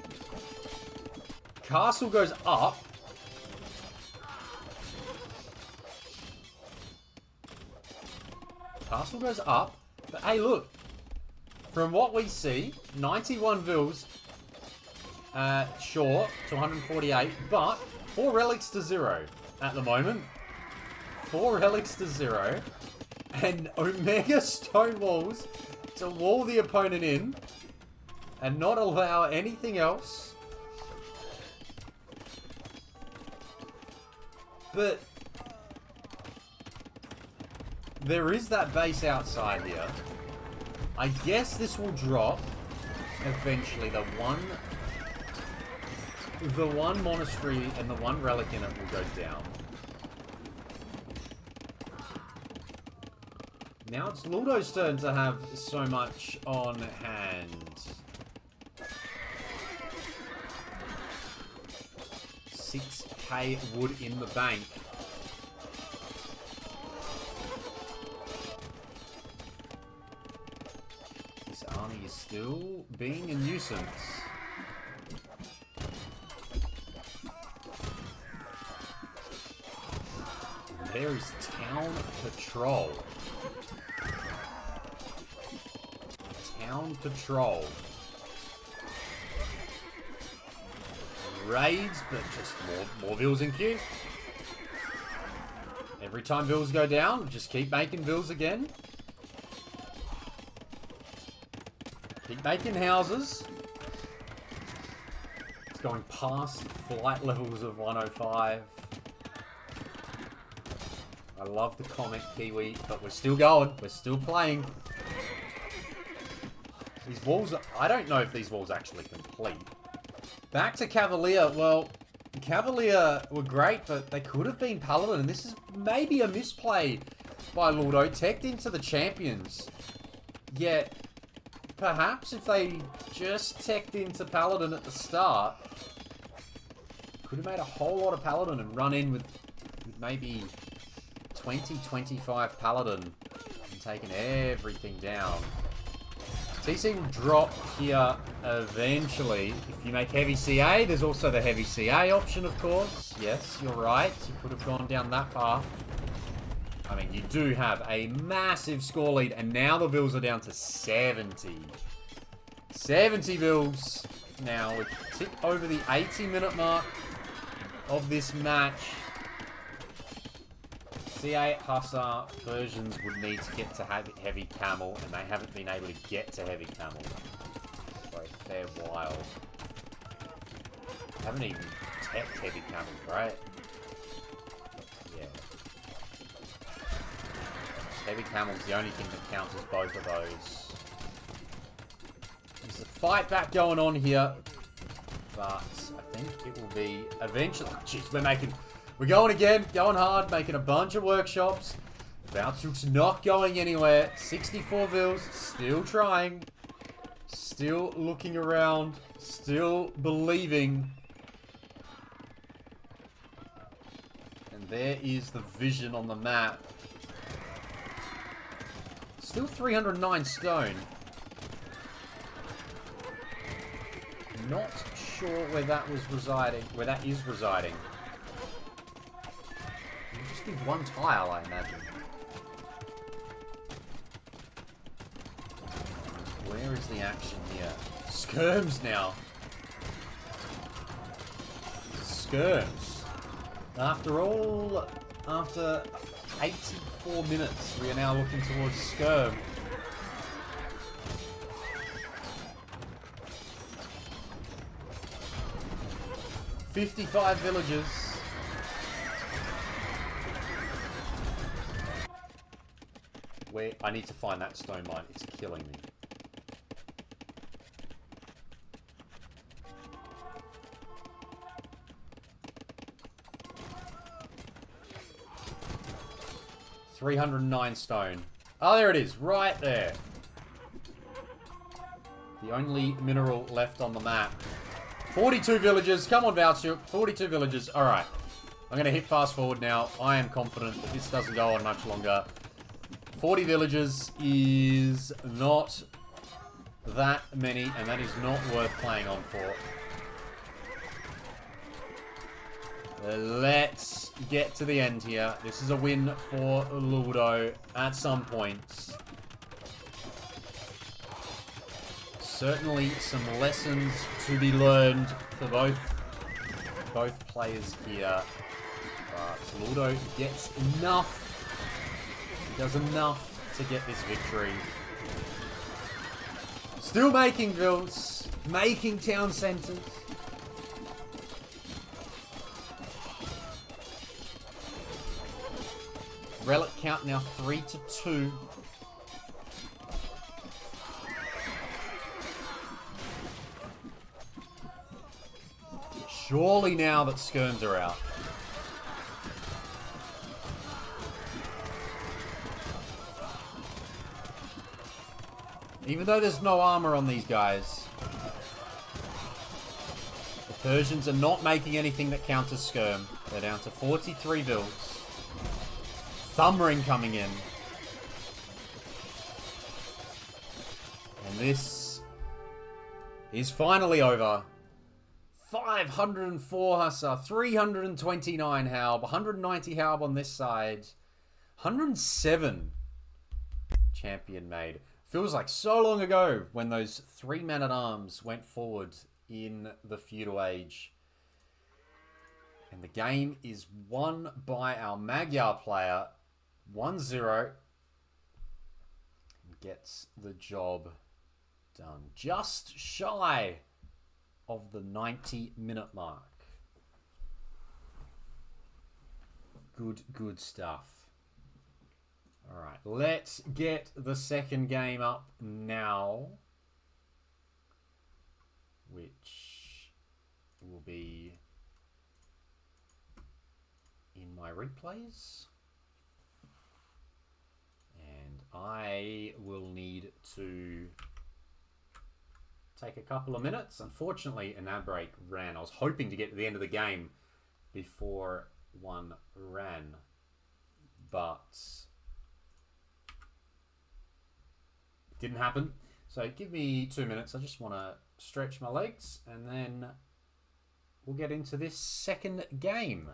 Castle goes up. Castle goes up. But hey, look. From what we see, 91 Vils. Sure, to 148. But 4 relics to 0 at the moment. 4 relics to 0. And Omega Stone Walls to wall the opponent in. And not allow anything else. But there is that base outside here. I guess this will drop eventually. The one monastery and the 1 relic in it will go down. Now it's Luldo's turn to have so much on hand. 6k wood in the bank. This army is still being a nuisance. There is town patrol. Town patrol. Raids, but just more Vils in queue. Every time Vils go down, just keep making Vils again. Keep making houses. It's going past flight levels of 105. I love the comment, Kiwi, but we're still going. We're still playing. These walls, I don't know if these walls actually complete. Back to Cavalier. Well, Cavalier were great, but they could have been Paladin. And this is maybe a misplay by Luldo. Teched into the champions. Yet, perhaps if they just teched into Paladin at the start, could have made a whole lot of Paladin and run in with maybe 20-25 Paladin and taken everything down. TC will drop here eventually. If you make heavy CA, there's also the heavy CA option, of course. Yes, you're right. You could have gone down that path. I mean, you do have a massive score lead, and now the Vils are down to 70. 70 Vils. Now, we tick over the 80-minute mark of this match. C8 Hussar versions would need to get to heavy camel, and they haven't been able to get to heavy camel for a fair while. They haven't even teched heavy camel, right? Yeah. Heavy camel's the only thing that counts as both of those. There's a fight back going on here, but I think it will be eventually. Jeez, we're going again, going hard, making a bunch of workshops. Valtsyuk's not going anywhere. 64 Vils, still trying. Still looking around. Still believing. And there is the vision on the map. Still 309 stone. Not sure where that was residing. Where that is residing. Be 1 tile, I imagine. Where is the action here? Skirms now. Skirms. After 84 minutes, we are now looking towards Skirm. $55 villagers. Where I need to find that stone mine. It's killing me. 309 stone. Oh, there it is. Right there. The only mineral left on the map. 42 villages. Come on, Valtsyuk. 42 villages. Alright. I'm going to hit fast forward now. I am confident that this doesn't go on much longer. 40 villages is not that many, and that is not worth playing on for. Let's get to the end here. This is a win for Luldo at some point. Certainly some lessons to be learned for both players here. But Luldo gets enough. He does enough to get this victory. Still making builds, making town centers. Relic count now 3-2. Surely now that skirms are out. Even though there's no armor on these guys, the Persians are not making anything that counters skirm. They're down to 43 builds. Thumbring coming in. And this is finally over. 504 Hussar, 329 Haub, 190 Haub on this side, 107 champion made. Feels like so long ago when those 3 men-at-arms went forward in the feudal age. And the game is won by our Magyar player, 1-0. And gets the job done. Just shy of the 90-minute mark. Good stuff. Alright, let's get the second game up now. Which will be in my replays. And I will need to take a couple of minutes. Unfortunately, an ad break ran. I was hoping to get to the end of the game before one ran. But it didn't happen. So give me 2 minutes. I just want to stretch my legs and then we'll get into this second game.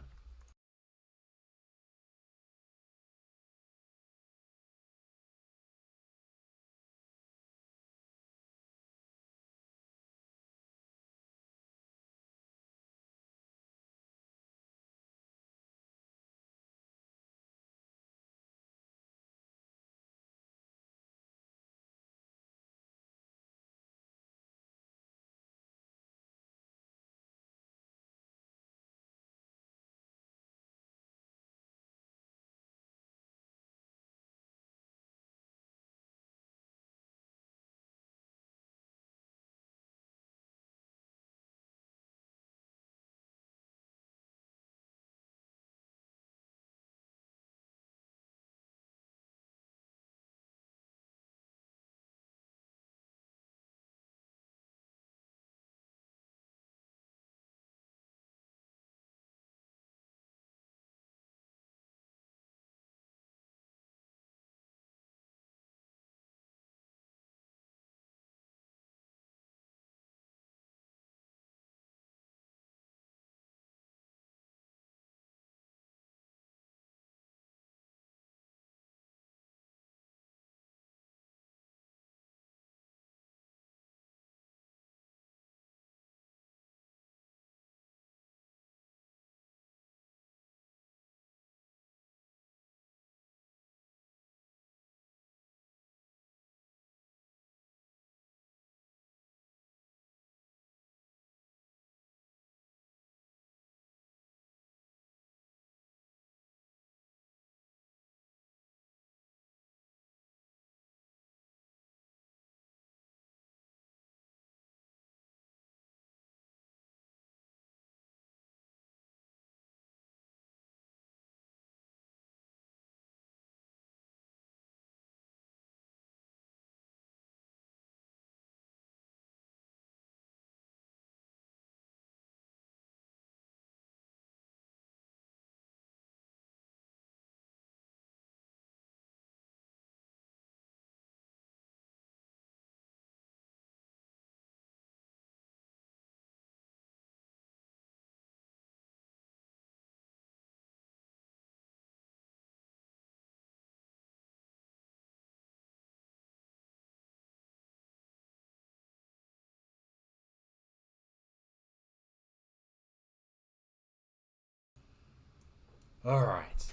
Alright.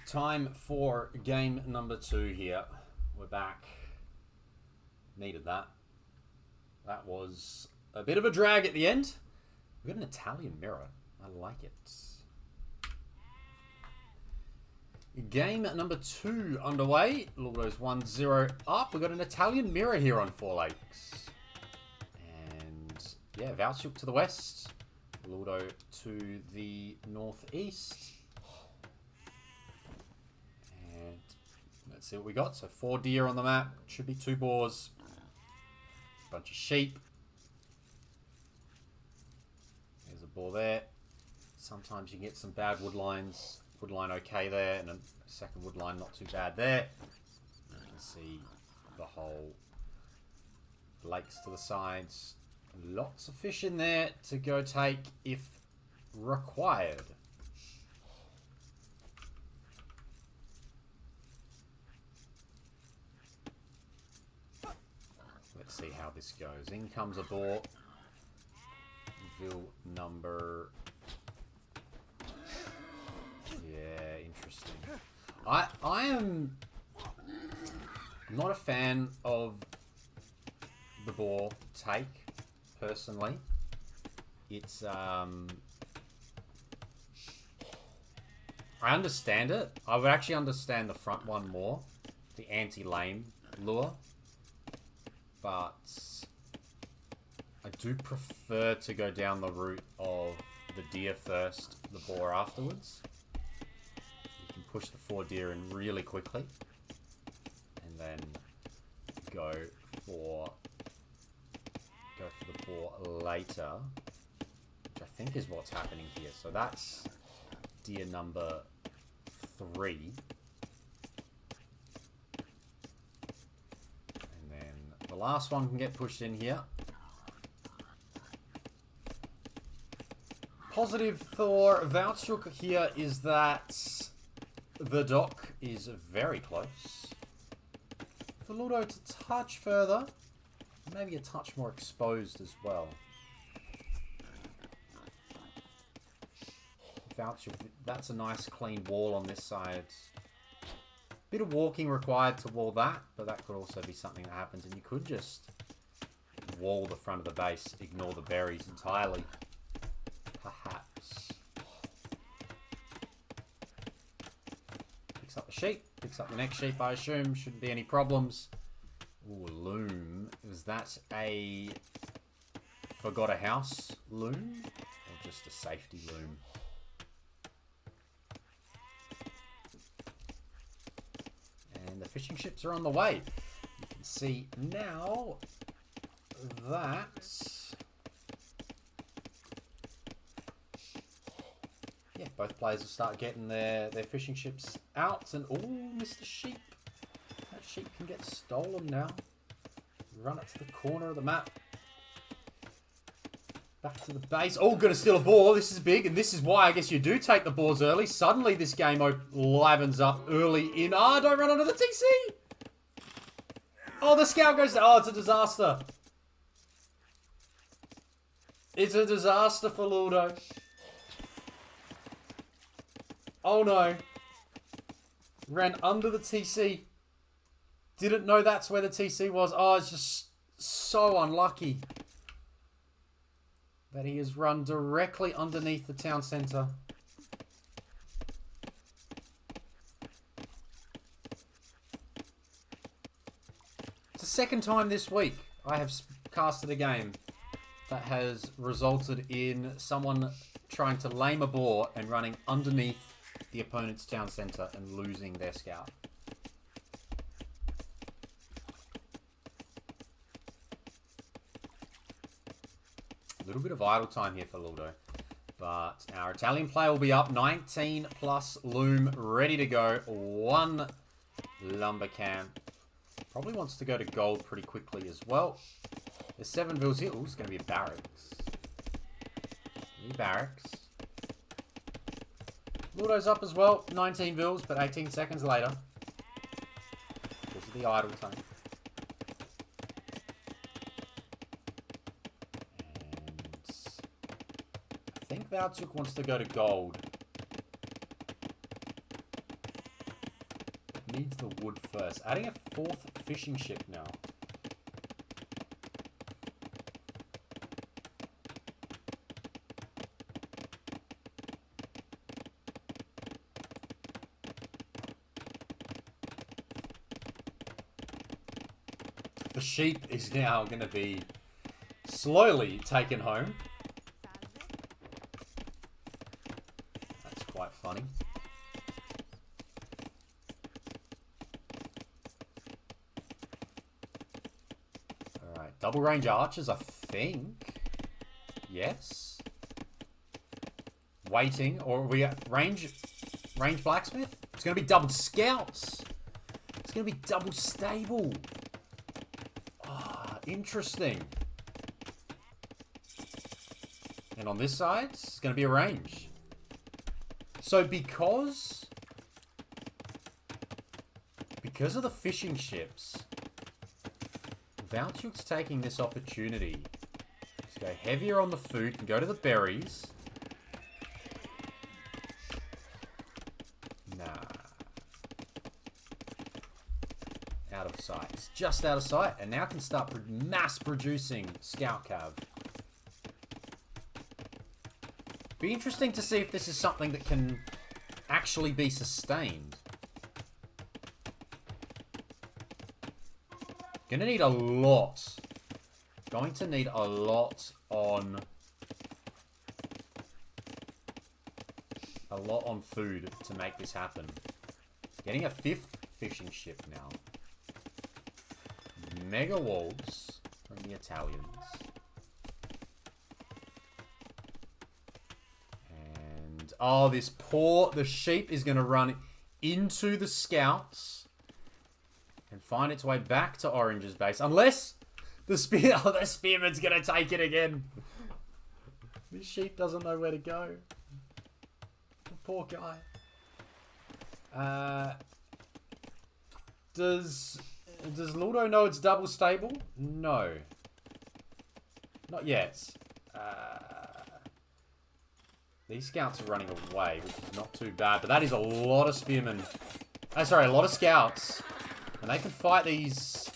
Time for game number 2 here. We're back. Needed that. That was a bit of a drag at the end. We've got an Italian mirror. I like it. Game number 2 underway. Luldo's 1-0 up. We've got an Italian mirror here on 4 Lakes. And yeah, Valtsyuk to the west. Luldo to the northeast. And let's see what we got. So 4 deer on the map. Should be 2 boars. Bunch of sheep. There's a boar there. Sometimes you can get some bad wood lines. Wood line okay there, and a second wood line not too bad there. You can see the whole lakes to the sides. Lots of fish in there to go take if required. Let's see how this goes. In comes a boar. Bill number... Yeah, interesting. I am not a fan of the boar take, personally. It's, I understand it. I would actually understand the front one more. The anti-lame lure. But I do prefer to go down the route of the deer first, the boar afterwards. You can push the 4 deer in really quickly. And then go for the boar later. Which I think is what's happening here. So that's deer number 3. And then the last one can get pushed in here. Positive for Valtsyuk here is that the dock is very close. For Luldo to touch further, maybe a touch more exposed as well. Valtsyuk, that's a nice clean wall on this side. Bit of walking required to wall that, but that could also be something that happens, and you could just wall the front of the base, ignore the berries entirely. Perhaps. Picks up the sheep. Picks up the next sheep, I assume. Shouldn't be any problems. Ooh, loom. Was that a forgot a house loom? Or just a safety loom? And the fishing ships are on the way. You can see now that... Yeah, both players will start getting their fishing ships out. And, oh, Mr. Sheep. That sheep can get stolen now. Run it to the corner of the map. Back to the base. Oh, gonna steal a boar. This is big, and this is why I guess you do take the boars early. Suddenly this game livens up early in... Ah, don't run onto the TC! Oh, the scout goes... Oh, it's a disaster. It's a disaster for Luldo. Oh no. Ran under the TC. Didn't know that's where the TC was. Oh, it's just so unlucky that he has run directly underneath the town centre. It's the second time this week I have casted a game that has resulted in someone trying to lame a boar and running underneath the opponent's town centre and losing their scout. A little bit of idle time here for Luldo. But our Italian player will be up. 19 plus loom ready to go. 1 lumber camp. Probably wants to go to gold pretty quickly as well. There's 7 vills here. Ooh, it's going to be a barracks. New barracks. Luldo's up as well. 19 vills, but 18 seconds later. This is the idle time. And I think Valtsyuk wants to go to gold. needs the wood first. Adding a 4th fishing ship now. The sheep is now going to be slowly taken home. That's quite funny. Alright, double range archers, I think. Yes. Waiting, or we got range blacksmith? It's going to be double scouts. It's going to be double stable. Interesting. And on this side, it's going to be a range. So because of the fishing ships, Valtsyuk's taking this opportunity to go heavier on the food and go to the berries. Nah. Out of sight. It's just out of sight. And now can start mass producing scout cav. Be interesting to see if this is something that can actually be sustained. Gonna need a lot. Going to need a lot on food to make this happen. Getting a 5th fishing ship now. Mega wolves from the Italians. And oh, the sheep is going to run into the scouts and find its way back to Orange's base, unless the spearman's going to take it again. This sheep doesn't know where to go. The poor guy. Does Luldo know it's double stable? No. Not yet. These scouts are running away, which is not too bad. But that is a lot of spearmen. Sorry, a lot of scouts. And they can fight these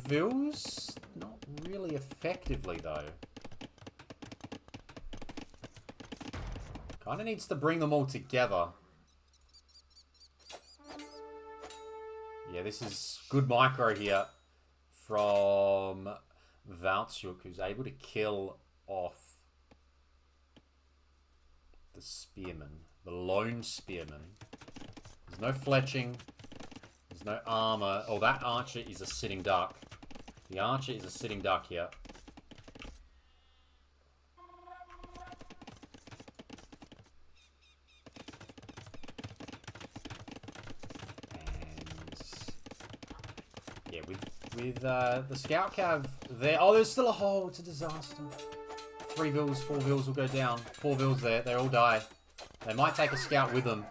vills. Not really effectively, though. Kind of needs to bring them all together. Yeah, this is good micro here from Valtsyuk, who's able to kill off the spearman, the lone spearman. There's no fletching. There's no armor. Oh, that archer is a sitting duck. The archer is a sitting duck here. With the scout cav there. Oh, there's still a hole. It's a disaster. 3 vills, 4 vills will go down. 4 vills there. They all die. They might take a scout with them.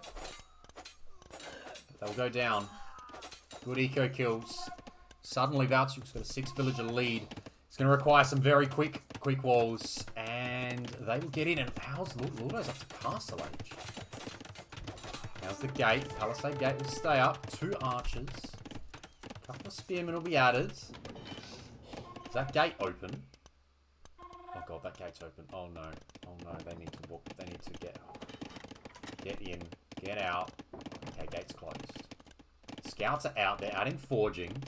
But they'll go down. Good eco kills. Suddenly Valtsyuk's got a 6 villager lead. It's going to require some very quick walls. And they will get in. And how's Luldo's up to castle age? How's the gate? Palisade gate will stay up. 2 archers. Couple of spearmen will be added. Is that gate open? Oh god, that gate's open. Oh no. Oh no, they need to walk. They need to get in, get out. Okay, gate's closed. Scouts are out. They're adding forging.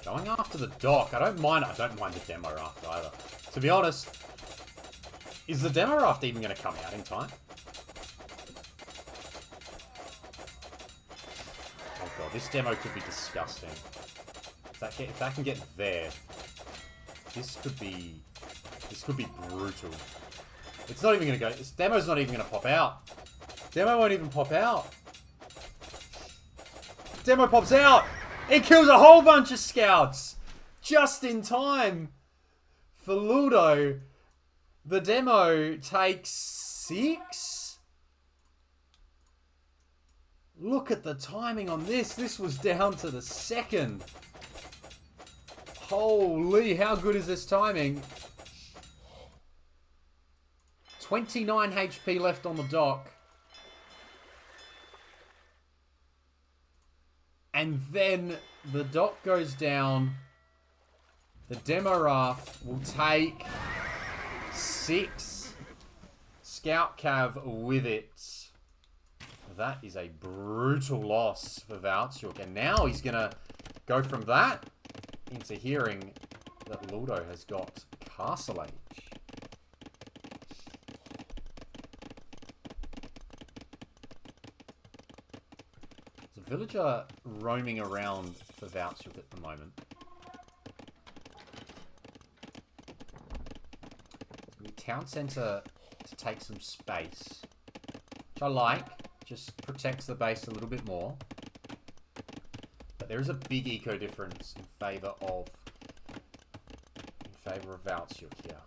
Going after the dock. I don't mind the demo raft either. To be honest, is the demo raft even going to come out in time? Oh god, this demo could be disgusting. If that can get there, this could be brutal. It's not even going to go. This demo's not even going to pop out. Demo won't even pop out. Demo pops out. It kills a whole bunch of scouts just in time for Luldo. The demo takes 6? Look at the timing on this. This was down to the second. Holy, how good is this timing? 29 HP left on the dock. And then the dock goes down. The demo raft will take 6 scout cav with it. That is a brutal loss for Valtsyuk. And now he's going to go from that into hearing that Luldo has got Castle Age. There's a villager roaming around for Valtsyuk at the moment. The town centre to take some space, which I like. Just protects the base a little bit more. But there is a big eco difference in favour of Valtsyuk here.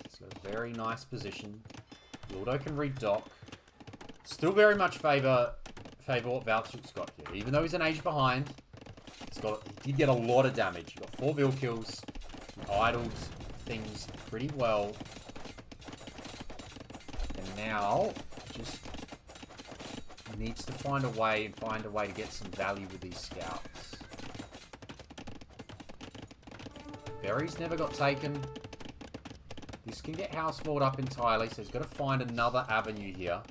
He's got a very nice position. Luldo can redock. Still very much favour what Valtsyuk's got here. Even though he's an age behind, he did get a lot of damage. He got 4 Vil kills. He idled things pretty well. And now just needs to find a way to get some value with these scouts. Berries never got taken. This can get house walled up entirely, so he's got to find another avenue here.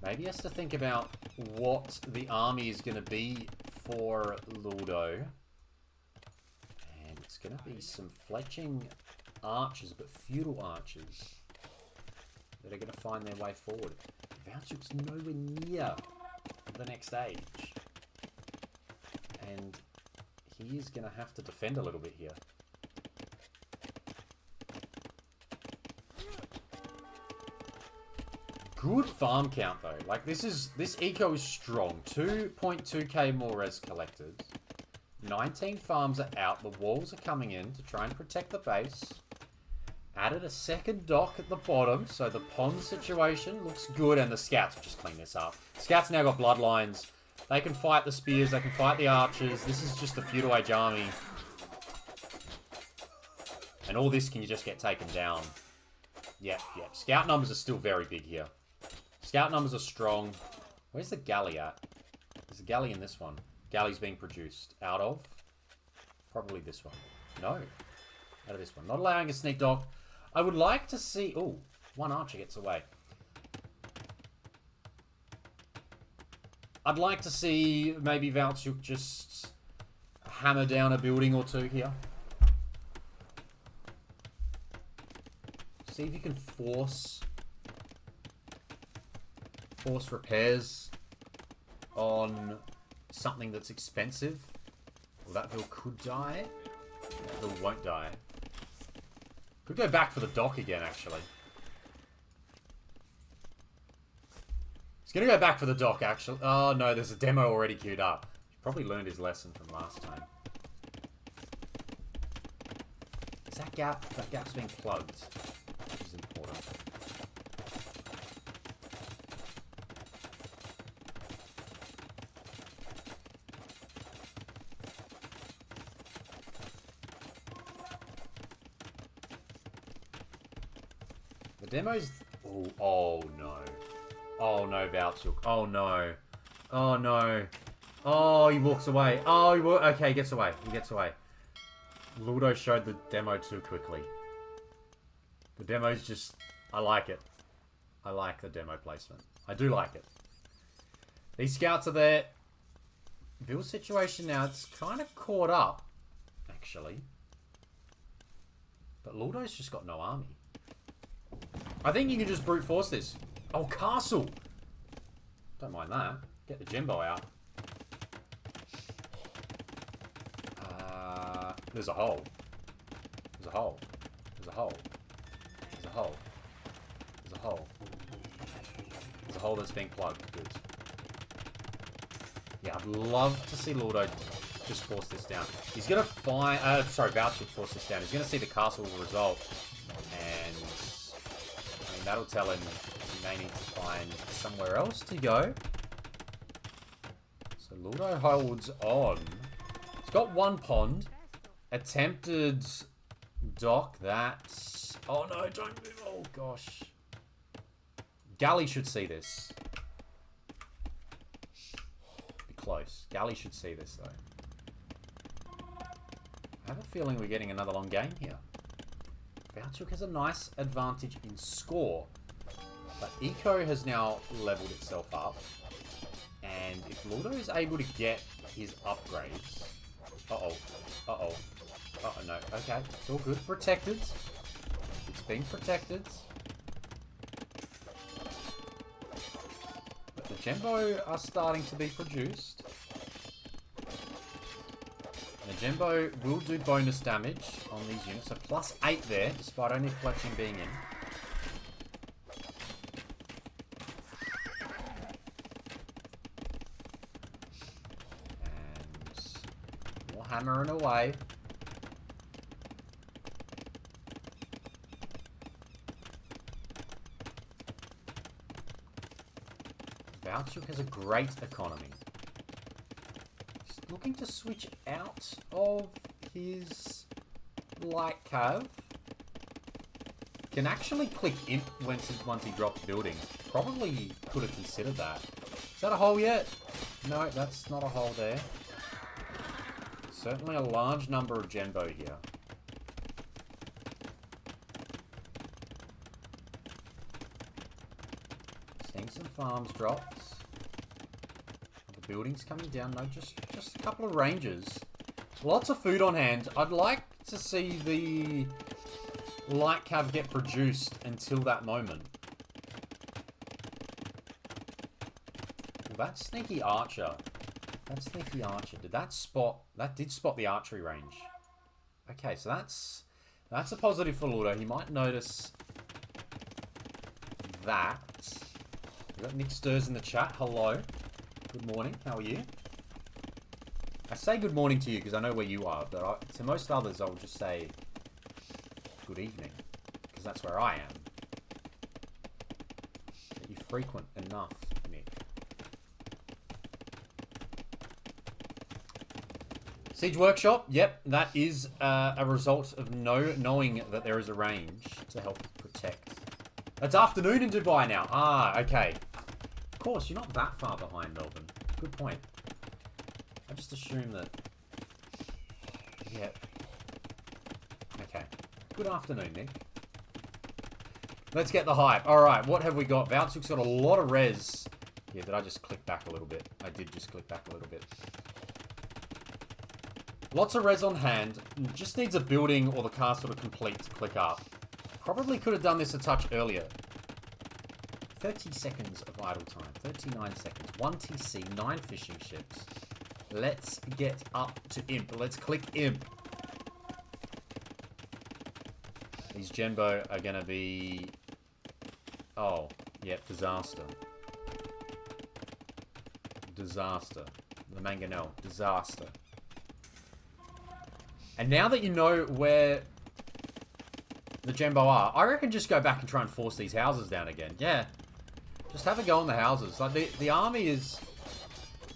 Maybe he has to think about what the army is going to be for Luldo. And it's going to be some fletching archers, but feudal archers that are going to find their way forward. Valtsyuk's nowhere near the next stage. And he is going to have to defend a little bit here. Good farm count though. Like this eco is strong. 2.2k more res collected. 19 farms are out. The walls are coming in to try and protect the base. Added a second dock at the bottom, so the pond situation looks good, and the scouts will just clean this up. Scouts now got bloodlines. They can fight the spears, they can fight the archers. This is just a feudal age army. And all this can just get taken down. Yep. Scout numbers are still very big here. Scout numbers are strong. Where's the galley at? There's a galley in this one. Galley's being produced. Out of? Probably this one. No. Out of this one. Not allowing a sneak dock. I would like to see... Oh, one archer gets away. I'd like to see maybe Valtsyuk just hammer down a building or two here. See if you can force repairs on something that's expensive. Well, that Vil could die. That Vil won't die. Could go back for the dock again, actually. He's going to go back for the dock, actually. Oh, no, there's a demo already queued up. He probably learned his lesson from last time. Is that gap? That gap's being plugged. Which is important. The demo's... Oh no. Oh no, Valtsyuk. Oh no. Oh no. Oh, he walks away. Oh, okay, he gets away. He gets away. Luldo showed the demo too quickly. The demo's just... I like it. I like the demo placement. I do like it. These scouts are there. Vil's situation now, it's kind of caught up, actually. But Luldo's just got no army. I think you can just brute force this. Oh, castle! Don't mind that. Get the Jimbo out. There's a hole. There's a hole. There's a hole. There's a hole. There's a hole. There's a hole that's being plugged. Good. Yeah, I'd love to see Luldo just force this down. He's gonna find... sorry, Valtsyuk force this down. He's gonna see the castle result. And that'll tell him he may need to find somewhere else to go. So Luldo holds on. He's got one pond. Attempted dock. That's... Oh no, don't move. Oh gosh. Galley should see this. Be close. Galley should see this though. I have a feeling we're getting another long game here. Valtsyuk has a nice advantage in score. But Eco has now leveled itself up. And if Luldo is able to get his upgrades... Uh-oh. Uh-oh. Uh-oh, no. Okay. It's all good. Protected. It's being protected. But the Gembo are starting to be produced. And the Gembo will do bonus damage on these units. So +8 there, despite only fletching being in. And more hammering away. Valtsyuk has a great economy. He's looking to switch out of his light cav. Can actually click imp once he drops buildings. Probably could have considered that. Is that a hole yet? No, that's not a hole there. Certainly a large number of Genbo here. Seeing some farms dropped. The buildings coming down. No, just a couple of ranges. Lots of food on hand. I'd like to see the light cav get produced until that moment. Well, that's Sneaky Archer. That's Sneaky Archer. Did that spot... That did spot the archery range. Okay, so that's a positive for Luldo. He might notice that. We've got Nick Stirs in the chat. Hello. Good morning. How are you? I say good morning to you because I know where you are, but to most others I'll just say good evening because that's where I am. Are you frequent enough, Nick? Siege Workshop. Yep, that is a result of knowing that there is a range to help protect. It's afternoon in Dubai now. Ah, okay. Of course, you're not that far behind Melbourne. Good point. I just assume that... Yeah. Okay. Good afternoon, Nick. Let's get the hype. Alright, what have we got? Valtsyuk's got a lot of res. Yeah, did I just click back a little bit? I did just click back a little bit. Lots of res on hand. Just needs a building or the castle to complete to click up. Probably could have done this a touch earlier. 30 seconds of idle time. 39 seconds. 1 TC, 9 fishing ships. Let's get up to imp. Let's click imp. These Genbo are going to be... Oh, yep, disaster. Disaster. The Mangonel. Disaster. And now that you know where the Genbo are, I reckon just go back and try and force these houses down again. Yeah. Just have a go on the houses. Like the army is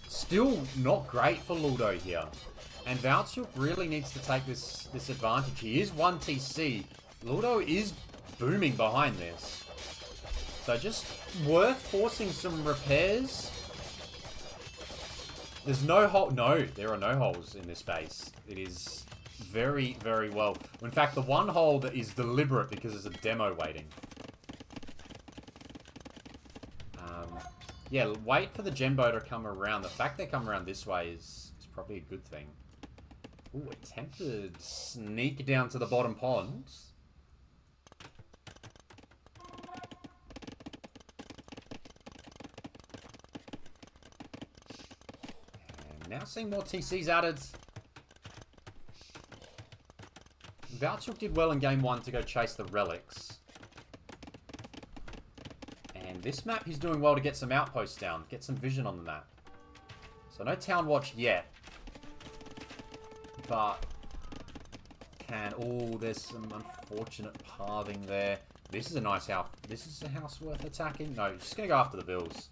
still not great for Luldo here. And Valtsyuk really needs to take this advantage. He is 1 TC. Luldo is booming behind this. So just worth forcing some repairs. There's no hole. No, there are no holes in this base. It is very, very well. In fact, the one hole that is deliberate because there's a demo waiting. Yeah, wait for the Genbo to come around. The fact they come around this way is probably a good thing. Ooh, attempted sneak down to the bottom pond. And now seeing more TCs added. Valtsyuk did well in game 1 to go chase the relics. And this map, he's doing well to get some outposts down. Get some vision on the map. So no town watch yet. But can... Oh, there's some unfortunate pathing there. This is a nice house. This is a house worth attacking. No, just going to go after the Vills.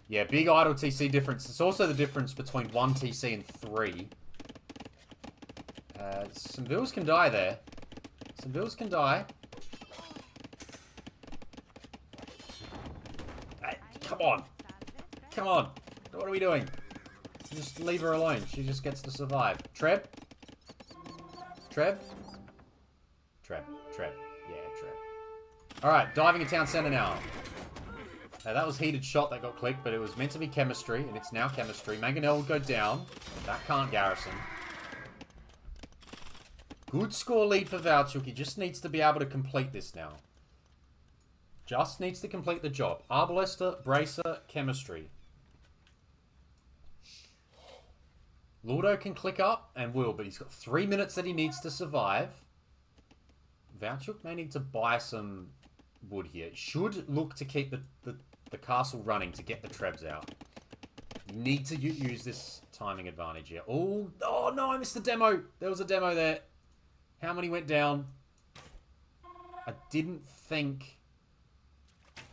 Yeah, big idle TC difference. It's also the difference between 1 TC and 3. Some Vills can die there. Some Vills can die. Hey, come on. Come on. What are we doing? Just leave her alone. She just gets to survive. Treb? Treb? Treb. Treb. Yeah, Treb. Alright, diving in town center now. Now that was heated shot that got clicked, but it was meant to be chemistry, and it's now chemistry. Mangonel will go down. That can't garrison. Good score lead for Valtsyuk. He just needs to be able to complete this now. Just needs to complete the job. Arbalester, Bracer, chemistry. Luldo can click up and will, but he's got 3 minutes that he needs to survive. Valtsyuk may need to buy some wood here. Should look to keep the castle running to get the Trebs out. You need to use this timing advantage here. Oh no, I missed the demo. There was a demo there. How many went down? I didn't think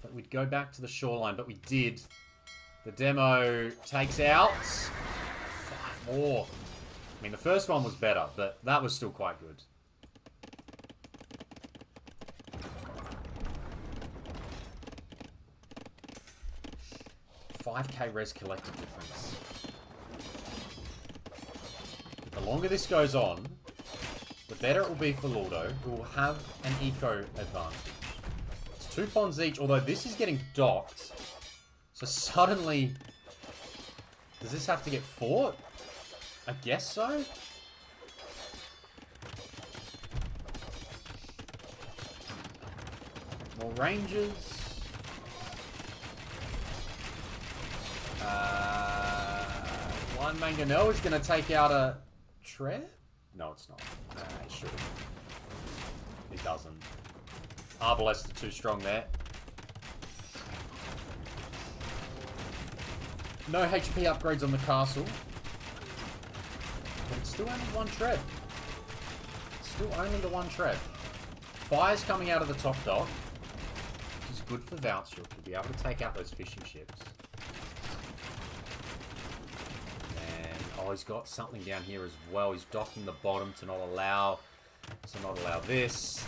that we'd go back to the shoreline, but we did. The demo takes out 5 more. I mean, the first one was better, but that was still quite good. $5k res collected difference. The longer this goes on, the better it will be for Luldo, who will have an eco advantage. It's 2 pawns each, although this is getting docked. So suddenly, does this have to get fought? I guess so. More rangers. One Mangonel is going to take out a Treb? No, it's not. It should. It doesn't. Arbalest too strong there. No HP upgrades on the castle. But it's still only 1 Treb. Still only the 1 Treb. Fire's coming out of the top dock. Which is good for Valtsyuk to be able to take out those fishing ships. Oh, he's got something down here as well. He's docking the bottom to not allow this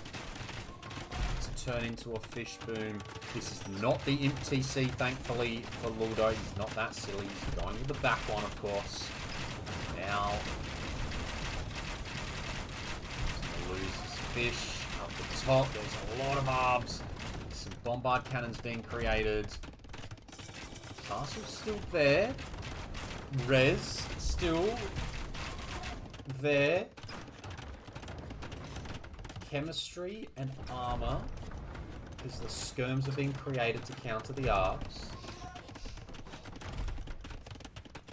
to turn into a fish boom. This is not the imp TC, thankfully, for Luldo. He's not that silly. He's going with the back one, of course. Now, he's going to lose his fish up the top. There's a lot of arbs. Some bombard cannons being created. Castle's still there. Res still there. Chemistry and armor, because the skirms are being created to counter the arbs.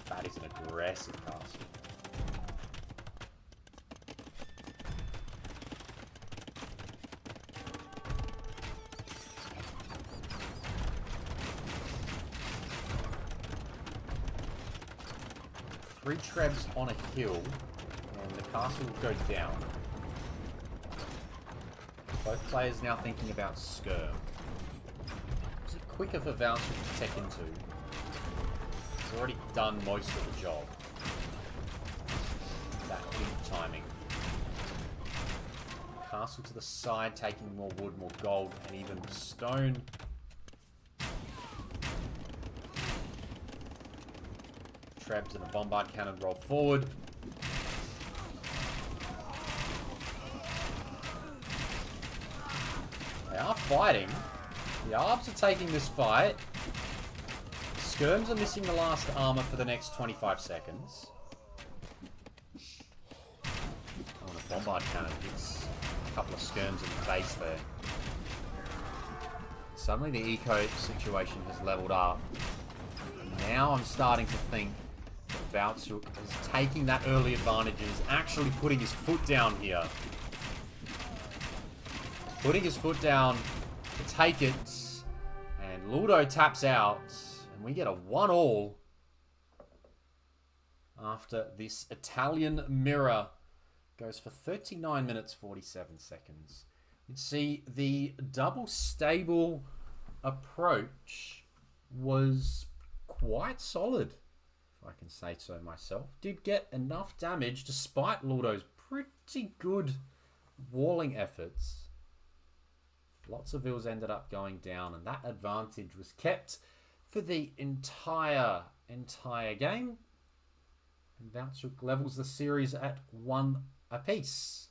That is an aggressive castle. Three Trebs on a hill, and the castle will go down. Both players now thinking about skirm. Is it quicker for Valtsyuk to tech into? He's already done most of the job. That imp timing. Castle to the side, taking more wood, more gold, and even stone. Trebs and a bombard cannon roll forward. They are fighting. The Arbs are taking this fight. Skirms are missing the last armor for the next 25 seconds. Oh, and a bombard cannon hits a couple of skirms in the face there. Suddenly the eco situation has leveled up. Now I'm starting to think that Valtsyuk is taking that early advantage and is actually putting his foot down here. Putting his foot down to take it. And Luldo taps out. And we get a 1-all after this Italian mirror goes for 39 minutes 47 seconds. You see, the double stable approach was quite solid, if I can say so myself. Did get enough damage despite Luldo's pretty good walling efforts. Lots of vills ended up going down, and that advantage was kept for the entire game. And Valtsyuk levels the series at 1 apiece.